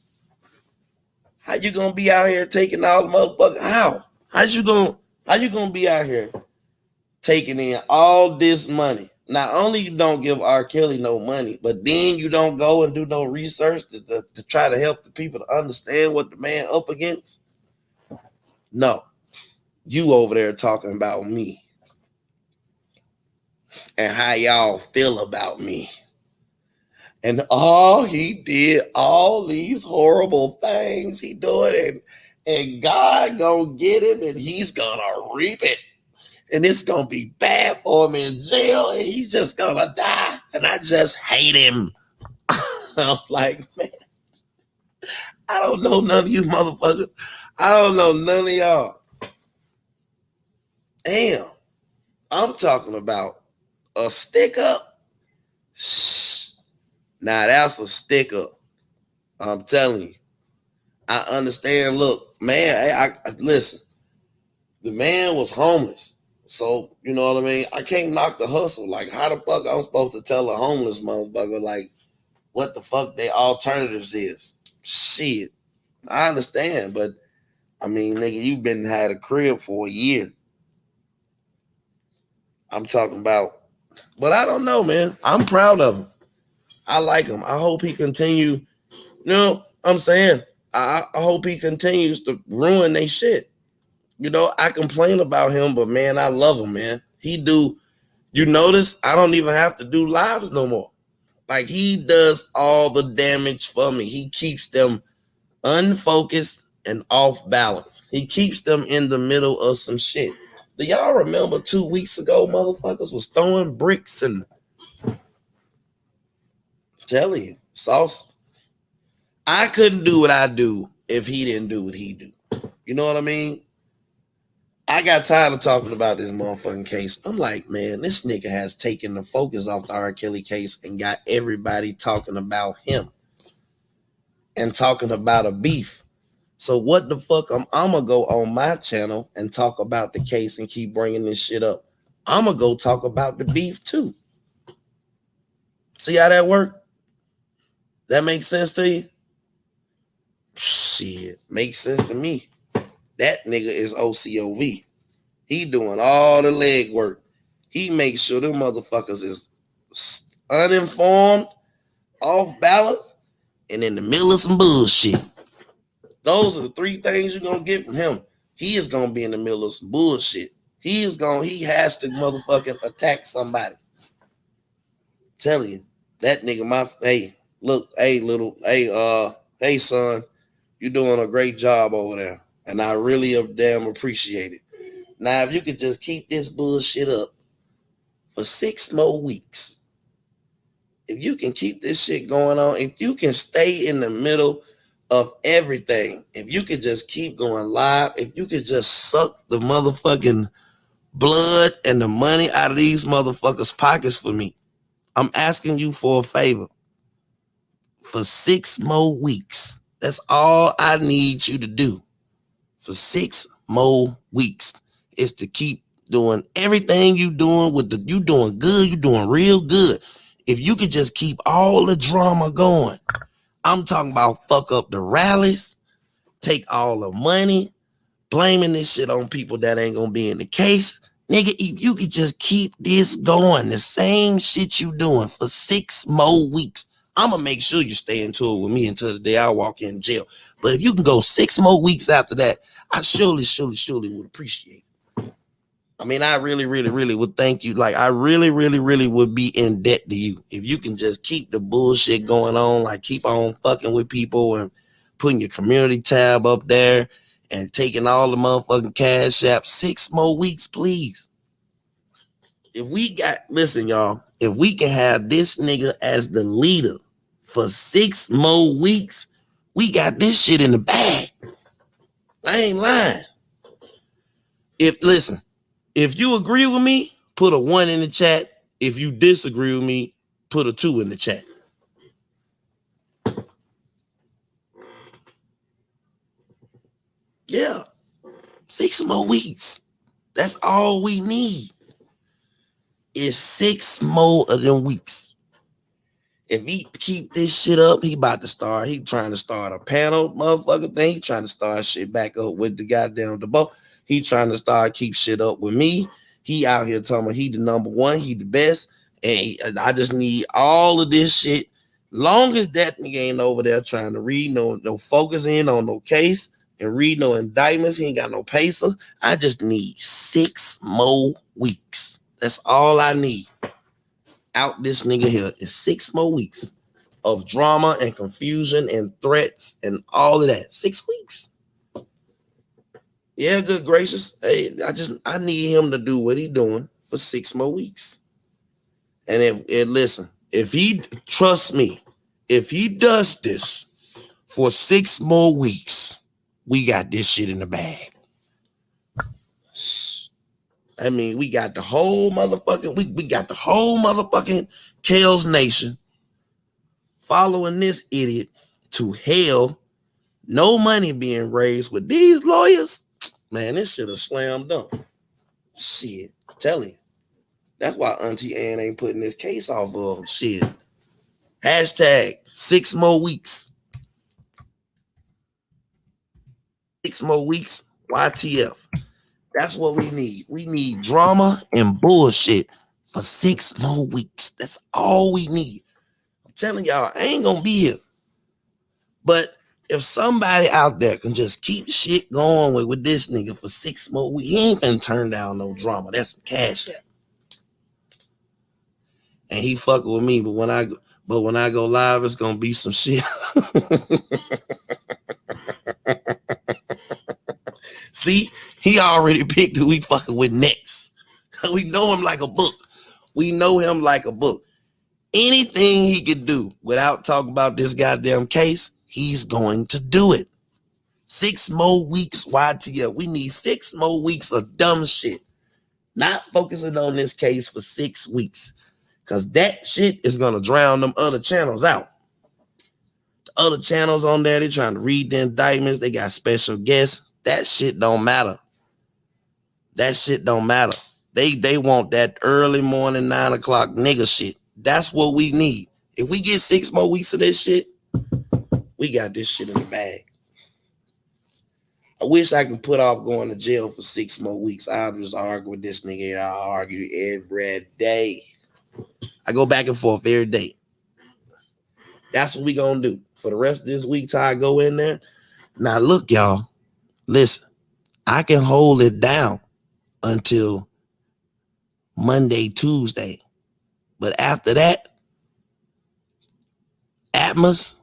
How you gonna be out here taking all the motherfucker? How you gonna be out here taking in all this money? Not only you don't give R. Kelly no money, but then you don't go and do no research to try to help the people to understand what the man up against. No, you over there talking about me and how y'all feel about me. And he did all these horrible things he doing, and God gonna get him, and he's gonna reap it. And it's gonna be bad for him in jail, and he's just gonna die. And I just hate him. I'm like, man, I don't know none of you motherfuckers. I don't know none of y'all. Damn, I'm talking about a stick up. Shh. Now that's a stick up. I'm telling you. I understand. Look, man, I listen. The man was homeless. So, you know what I mean? I can't knock the hustle. Like, how the fuck I'm supposed to tell a homeless motherfucker, like, what the fuck their alternatives is? Shit. I understand, but, I mean, nigga, you been had a crib for a year. I'm talking about, but I don't know, man. I'm proud of him. I like him. I hope he continue. You know, I'm saying, I hope he continues to ruin their shit. You know, I complain about him, but man, I love him, man. He do. You notice I don't even have to do lives no more. Like he does all the damage for me. He keeps them unfocused and off balance. He keeps them in the middle of some shit. Do y'all remember 2 weeks ago, motherfuckers was throwing bricks and telling you, sauce. I couldn't do what I do if he didn't do what he do. You know what I mean? I got tired of talking about this motherfucking case. I'm like, man, this nigga has taken the focus off the R. Kelly case and got everybody talking about him and talking about a beef. So what the fuck? I'm gonna go on my channel and talk about the case and keep bringing this shit up. I'm gonna go talk about the beef too. See how that work? That makes sense to you? Shit, makes sense to me. That nigga is OCOV. He doing all the leg work. He makes sure them motherfuckers is uninformed, off balance, and in the middle of some bullshit. Those are the three things you're gonna get from him. He is gonna be in the middle of some bullshit. He has to motherfucking attack somebody. I'm telling you, that nigga, hey, look, hey son, you're doing a great job over there. And I really damn appreciate it. Now, if you could just keep this bullshit up for 6 more weeks, if you can keep this shit going on, if you can stay in the middle of everything, if you could just keep going live, if you could just suck the motherfucking blood and the money out of these motherfuckers' pockets for me, I'm asking you for a favor. For 6 more weeks. That's all I need you to do. For 6 more weeks is to keep doing everything you doing you doing good, you doing real good. If you could just keep all the drama going. I'm talking about fuck up the rallies, take all the money, blaming this shit on people that ain't gonna be in the case. Nigga, if you could just keep this going, the same shit you doing for 6 more weeks, I'm gonna make sure you stay into it with me until the day I walk in jail. But if you can go 6 more weeks after that, I surely would appreciate it. I mean, I really would thank you. Like, I really would be in debt to you if you can just keep the bullshit going on, like keep on fucking with people and putting your community tab up there and taking all the motherfucking cash app. 6 more weeks, please. Listen, y'all, if we can have this nigga as the leader for 6 more weeks, we got this shit in the bag. I ain't lying. If you agree with me, put a 1 in the chat. If you disagree with me, put a 2 in the chat. Yeah. 6 more weeks. That's all we need. Is 6 more of them weeks. If he keep this shit up, he trying to start a panel motherfucker thing. He trying to start shit back up with the goddamn DeBoe. He trying to keep shit up with me. He out here talking about he the number one, he the best. And I just need all of this shit. Long as that nigga ain't over there trying to read no focus in on no case and read no indictments, he ain't got no pacer. I just need 6 more weeks. That's all I need. Out this nigga here is 6 more weeks of drama and confusion and threats and all of that. 6 weeks. Yeah, good gracious. Hey, I need him to do what he doing for 6 more weeks. And if he trusts me, if he does this for 6 more weeks, we got this shit in the bag. I mean, we got the whole motherfucking, we got the whole motherfucking Kales Nation following this idiot to hell. No money being raised with these lawyers. Man, this shit a slam dunk. Shit, I'm telling you. That's why Auntie Ann ain't putting this case off of shit. Hashtag 6 more weeks. 6 more weeks, YTF. That's what we need. We need drama and bullshit for 6 more weeks. That's all we need. I'm telling y'all, I ain't gonna be here. But if somebody out there can just keep shit going with this nigga for 6 more weeks, he ain't finna turn down no drama. That's some cash out. And he fucking with me, but when I go live, it's gonna be some shit. See, he already picked who we fucking with next. We know him like a book. We know him like a book. Anything he could do without talking about this goddamn case, he's going to do it. 6 more weeks, YTF. We need 6 more weeks of dumb shit. Not focusing on this case for 6 weeks. Because that shit is going to drown them other channels out. The other channels on there, they trying to read the indictments. They got special guests. That shit don't matter. That shit don't matter. They want that early morning 9 o'clock nigga shit. That's what we need. If we get 6 more weeks of this shit, we got this shit in the bag. I wish I could put off going to jail for 6 more weeks. I'll just argue with this nigga. I'll argue every day. I go back and forth every day. That's what we gonna do for the rest of this week till I go in there. Now look, y'all. Listen, I can hold it down until Monday, Tuesday. But after that, Atmos,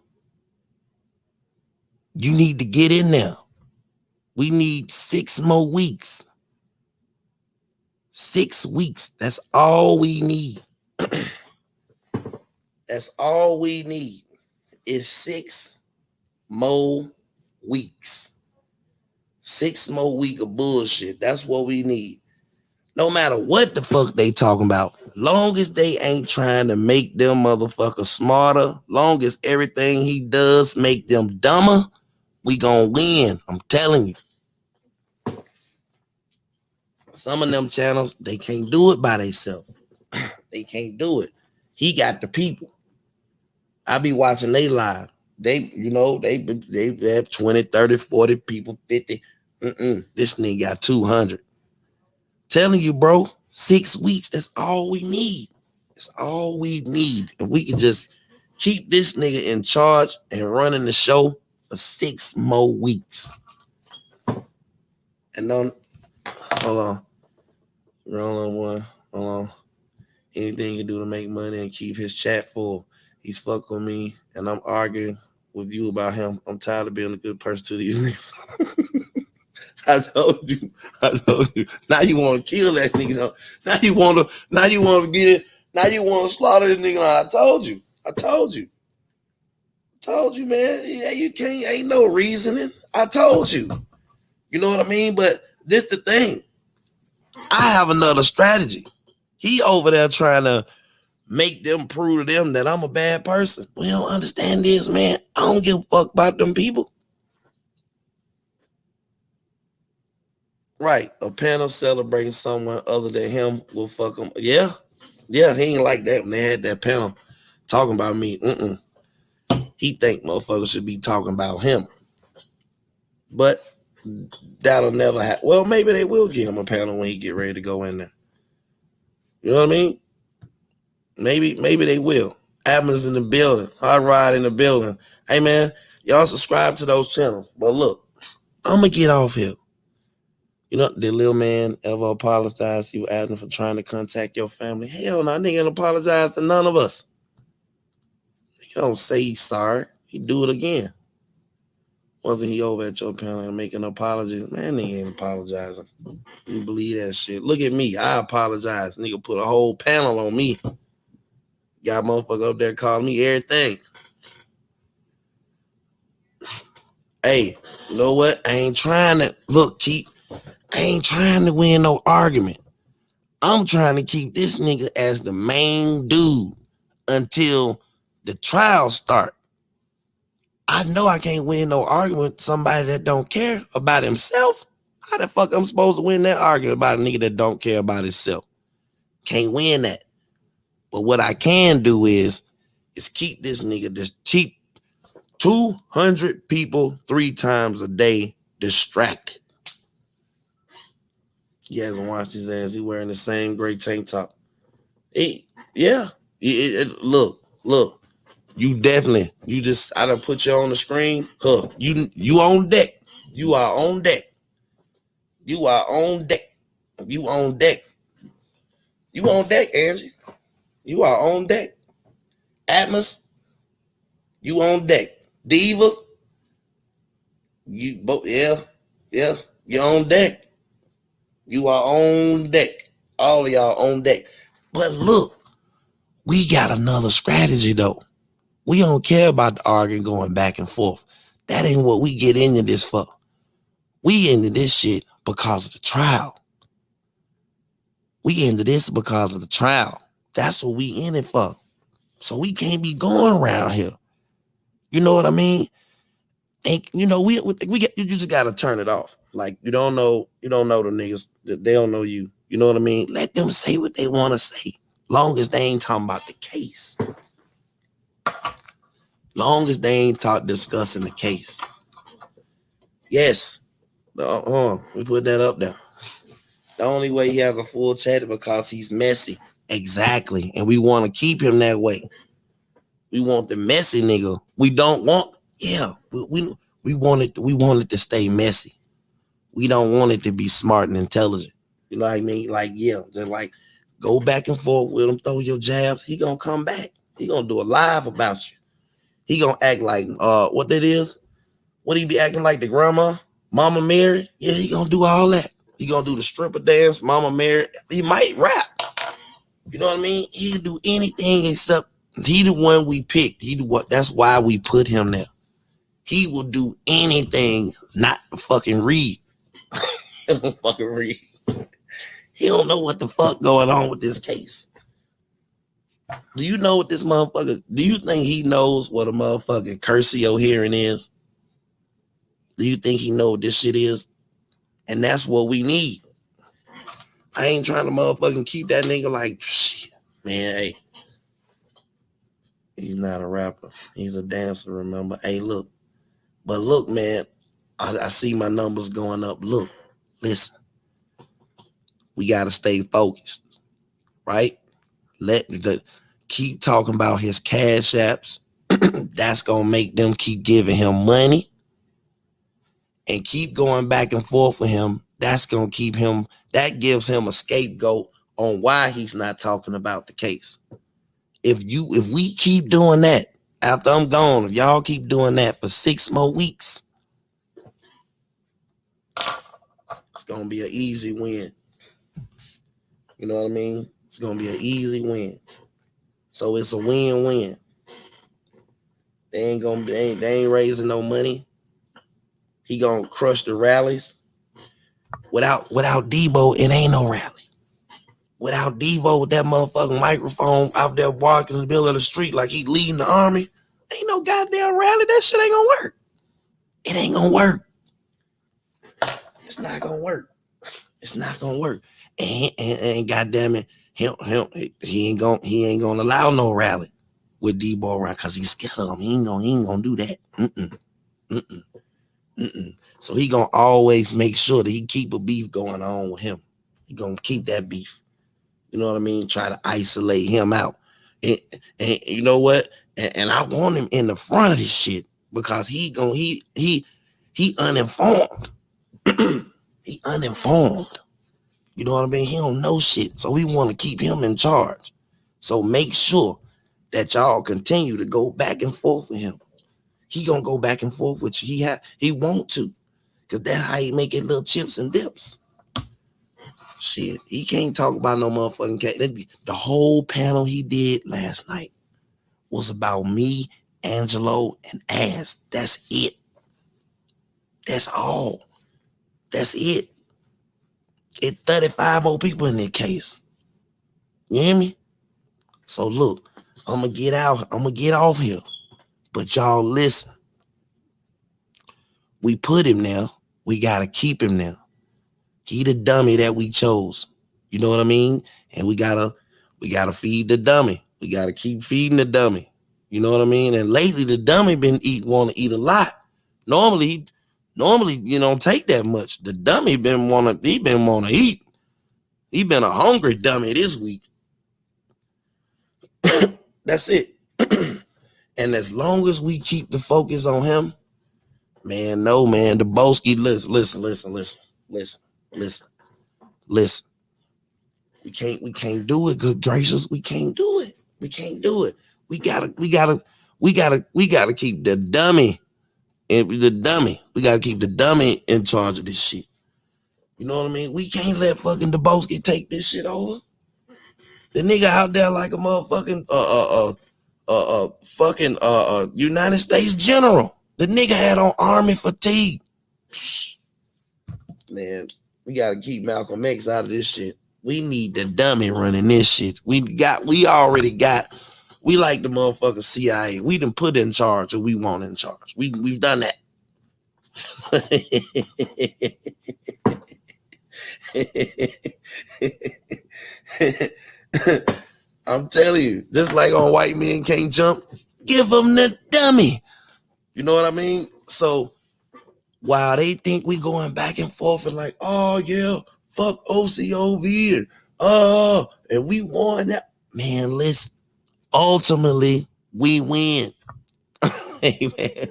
you need to get in there. We need 6 more weeks. 6 weeks. That's all we need. That's all we need is 6 more weeks. 6 more weeks of bullshit. That's what we need. No matter what the fuck they talking about, long as they ain't trying to make them motherfuckers smarter, long as everything he does make them dumber, we gonna win. I'm telling you. Some of them channels, they can't do it by themselves. They can't do it. He got the people. I be watching they live. They have 20, 30, 40 people, 50. This nigga got 200. Telling you, bro, 6 weeks, that's all we need. That's all we need. If we can just keep this nigga in charge and running the show for 6 more weeks. And don't, hold on. Roll on one. Hold on. Anything you do to make money and keep his chat full. He's fucking with me and I'm arguing with you about him. I'm tired of being a good person to these niggas. I told you. Now you want to kill that nigga. Now you want to get it. Now you want to slaughter this nigga. I told you, man. Yeah, you can't. Ain't no reasoning. I told you. You know what I mean? But this the thing. I have another strategy. He over there trying to make them prove to them that I'm a bad person. We don't understand this, man. I don't give a fuck about them people. Right. A panel celebrating someone other than him will fuck him. Yeah. Yeah, he ain't like that when they had that panel talking about me. He think motherfuckers should be talking about him. But that'll never happen. Well, maybe they will give him a panel when he get ready to go in there. You know what I mean? Maybe they will. Admin's in the building. Hard Ride in the building. Hey, man, y'all subscribe to those channels. But look, I'm going to get off here. You know, did Lil Man ever apologize to you, Admin, for trying to contact your family? Hell no, nigga ain't apologize to none of us. He don't say he's sorry. He do it again. Wasn't he over at your panel and making apologies? Man, nigga ain't apologizing. You believe that shit. Look at me. I apologize. Nigga put a whole panel on me. Got motherfucker up there calling me everything. Hey, you know what? I ain't trying to win no argument. I'm trying to keep this nigga as the main dude until the trial start. I know I can't win no argument with somebody that don't care about himself. How the fuck I'm supposed to win that argument about a nigga that don't care about himself? Can't win that. But what I can do is keep this nigga, just keep 200 people 3 times a day distracted. He hasn't washed his ass. He wearing the same gray tank top. Look. You definitely, I done put you on the screen. You on deck. You are on deck. You on deck, Angie. You are on deck. Atmos, you on deck. Diva, you both, yeah, you're on deck. You are on deck. All of y'all on deck. But look, we got another strategy though. We don't care about the arguing going back and forth. That ain't what we get into this for. We into this shit because of the trial. We into this because of the trial. That's what we in it for. So we can't be going around here. You know what I mean? And you know, we get, you just gotta turn it off. Like you don't know the niggas, they don't know you. You know what I mean? Let them say what they want to say. Long as they ain't talking about the case. Long as they ain't discussing the case. Yes. We put that up there. The only way he has a full chat is because he's messy. Exactly. And we want to keep him that way. We want the messy nigga. We don't want, we want it to stay messy. We don't want it to be smart and intelligent. You know what I mean? Like, yeah, just like go back and forth with him, throw your jabs. He gonna come back. He gonna do a live about you. He gonna act like what that is? What he be acting like, the grandma, Mama Mary? Yeah, he gonna do all that. He gonna do the stripper dance, Mama Mary. He might rap. You know what I mean? He can do anything except he the one we picked. He the what? That's why we put him there. He will do anything not to fucking read. Fucking read. He don't know what the fuck going on with this case. Do you know what this motherfucker? Do you think he knows what a motherfucking Curcio hearing is? Do you think he know what this shit is? And that's what we need. I ain't trying to motherfucking keep that nigga like, shit, man, hey. He's not a rapper. He's a dancer, remember? Hey, look. But look, man, I see my numbers going up. Look, listen. We got to stay focused, right? Keep talking about his cash apps. That's going to make them keep giving him money. And keep going back and forth with him. That's going to keep him, that gives him a scapegoat on why he's not talking about the case. If we keep doing that after I'm gone, if y'all keep doing that for 6 more weeks, it's going to be an easy win. You know what I mean? It's going to be an easy win. So it's a win-win. They ain't raising no money. He gonna crush the rallies. Without Debo, it ain't no rally. Without Debo with that motherfucking microphone out there walking in the middle of the street like he leading the army, ain't no goddamn rally. That shit ain't gonna work. It ain't gonna work. It's not gonna work. It's not gonna work. And goddamn it, he ain't gonna allow no rally with Debo around because he's scared of him. He ain't gonna do that. So he gonna always make sure that he keep a beef going on with him. He gonna keep that beef. You know what I mean? Try to isolate him out. And you know what? And I want him in the front of this shit because he uninformed. He uninformed. You know what I mean? He don't know shit. So we want to keep him in charge. So make sure that y'all continue to go back and forth with him. He gonna go back and forth with you. He want to. Cause that's how he make it little chips and dips. Shit. He can't talk about no motherfucking case. The whole panel he did last night was about me, Angelo, and Ass. That's it. That's all. That's it. It's 35 more people in that case. You hear me? So look, I'm gonna get off here. But y'all listen. We put him there. We gotta keep him there. He the dummy that we chose. You know what I mean? And we gotta feed the dummy. We gotta keep feeding the dummy. You know what I mean? And lately the dummy been want to eat a lot. Normally you don't take that much. The dummy been wanna eat. He been a hungry dummy this week. That's it. And as long as we keep the focus on him, man, the Boski, listen. We can't do it, good gracious. We can't do it. We gotta keep the dummy. We gotta keep the dummy in charge of this shit. You know what I mean? We can't let fucking Deboski take this shit over. The nigga out there like a motherfucking United States general. The nigga had on army fatigue. Man, we gotta keep Malcolm X out of this shit. We need the dummy running this shit. We like the motherfucking CIA. We done put in charge or we want in charge. We've done that. I'm telling you, just like on White Men Can't Jump, give them the dummy. You know what I mean? So while they think we going back and forth and like, oh yeah, fuck OCOV and we won that, man, listen, ultimately we win. Hey, man.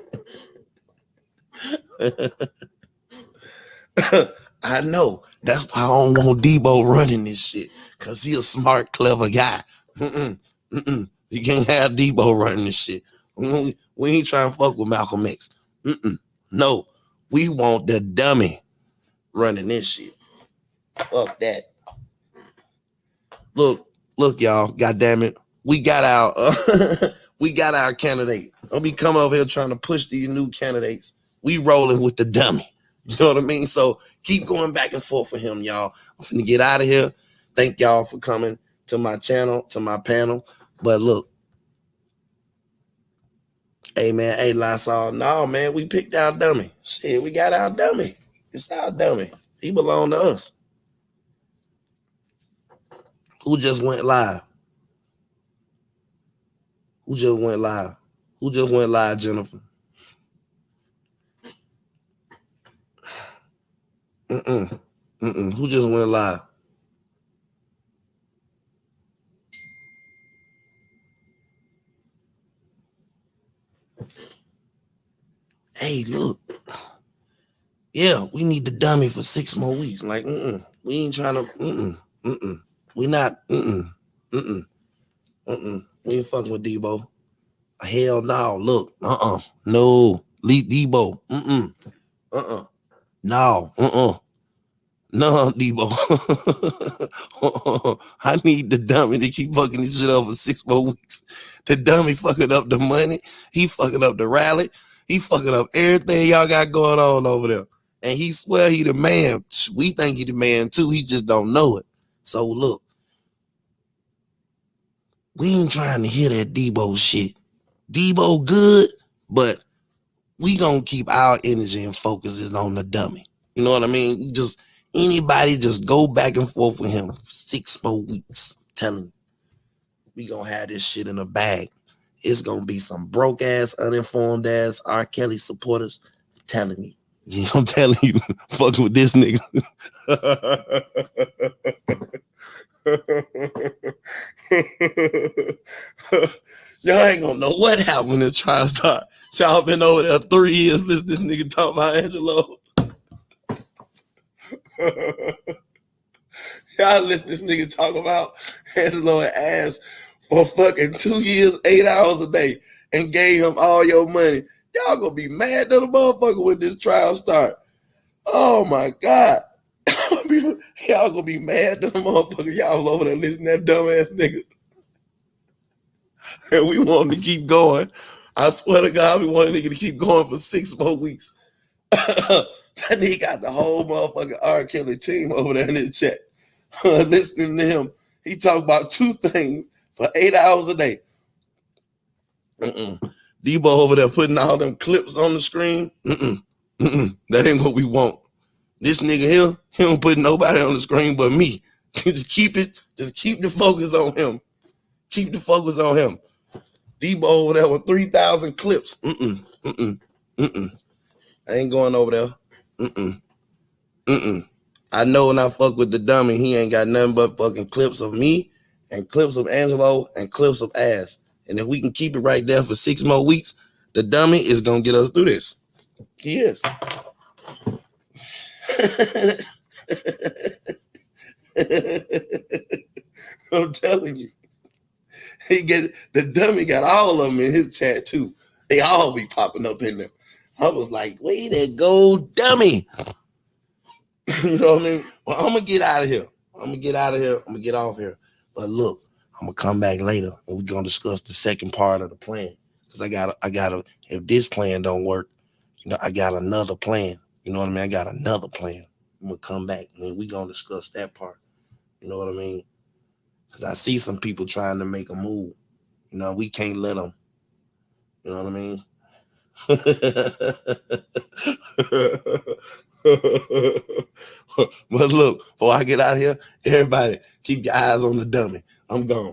I know. That's why I don't want Debo running this shit. Cause he a smart, clever guy. You can't have Debo running this shit. We ain't trying to fuck with Malcolm X. No, we want the dummy running this shit. Fuck that. Look, y'all. God damn it, we got our candidate. Don't be coming over here trying to push these new candidates. We rolling with the dummy. You know what I mean? So keep going back and forth with him, y'all. I'm finna get out of here. Thank y'all for coming to my channel, to my panel. But look, hey man, hey Lysol, no man, we picked our dummy. Shit, we got our dummy. It's our dummy. He belong to us. Who just went live? Who just went live? Who just went live, Jennifer? Who just went live? Hey, look. Yeah, we need the dummy for 6 more weeks. Like, we ain't trying to, we not, we ain't fucking with Debo. Hell no. Look, no. Leave Debo. No, no, Debo. I need the dummy to keep fucking this shit up for 6 more weeks. The dummy fucking up the money. He fucking up the rally. He fucking up everything y'all got going on over there. And he swear he the man. We think he the man too. He just don't know it. So look, we ain't trying to hear that Debo shit. Debo good, but we gonna keep our energy and focus is on the dummy. You know what I mean? Just anybody just go back and forth with him 6 more weeks. I'm telling you, we gonna have this shit in a bag. It's gonna be some broke ass, uninformed ass R. Kelly supporters. I'm telling you. I'm telling you, fuck with this nigga. Y'all ain't gonna know what happened when this trial start. Y'all been over there 3 years listening to this nigga talk about Angelo. Y'all listen to this nigga talk about Angelo and ass for fucking 2 years, 8 hours a day, and gave him all your money. Y'all gonna be mad to the motherfucker when this trial start. Oh my God. Y'all gonna be mad to the motherfucker. Y'all over there listening to that dumbass nigga. And we want him to keep going. I swear to God, we want a nigga to keep going for 6 more weeks. That nigga got the whole motherfucking R. Kelly team over there in his chat. Listening to him. He talk about 2 things for 8 hours a day. Debo over there putting all them clips on the screen. That ain't what we want. This nigga here, he don't put nobody on the screen but me. Just keep the focus on him. Keep the focus on him. Debo over there with 3,000 clips. I ain't going over there. I know when I fuck with the dummy, he ain't got nothing but fucking clips of me and clips of Angelo and clips of ass. And if we can keep it right there for 6 more weeks, the dummy is gonna get us through this. He is. I'm telling you. The dummy got all of them in his chat too. They all be popping up in there. I was like, way to go, dummy. You know what I mean? Well, I'm gonna get out of here. I'm gonna get off here. But look, I'm gonna come back later and we're gonna discuss the second part of the plan. Because I gotta, if this plan don't work, I got another plan. You know what I mean? I got another plan. I'm gonna come back and we're gonna discuss that part. You know what I mean? Because I see some people trying to make a move. We can't let them. You know what I mean? But look, before I get out of here, everybody keep your eyes on the dummy. I'm gone.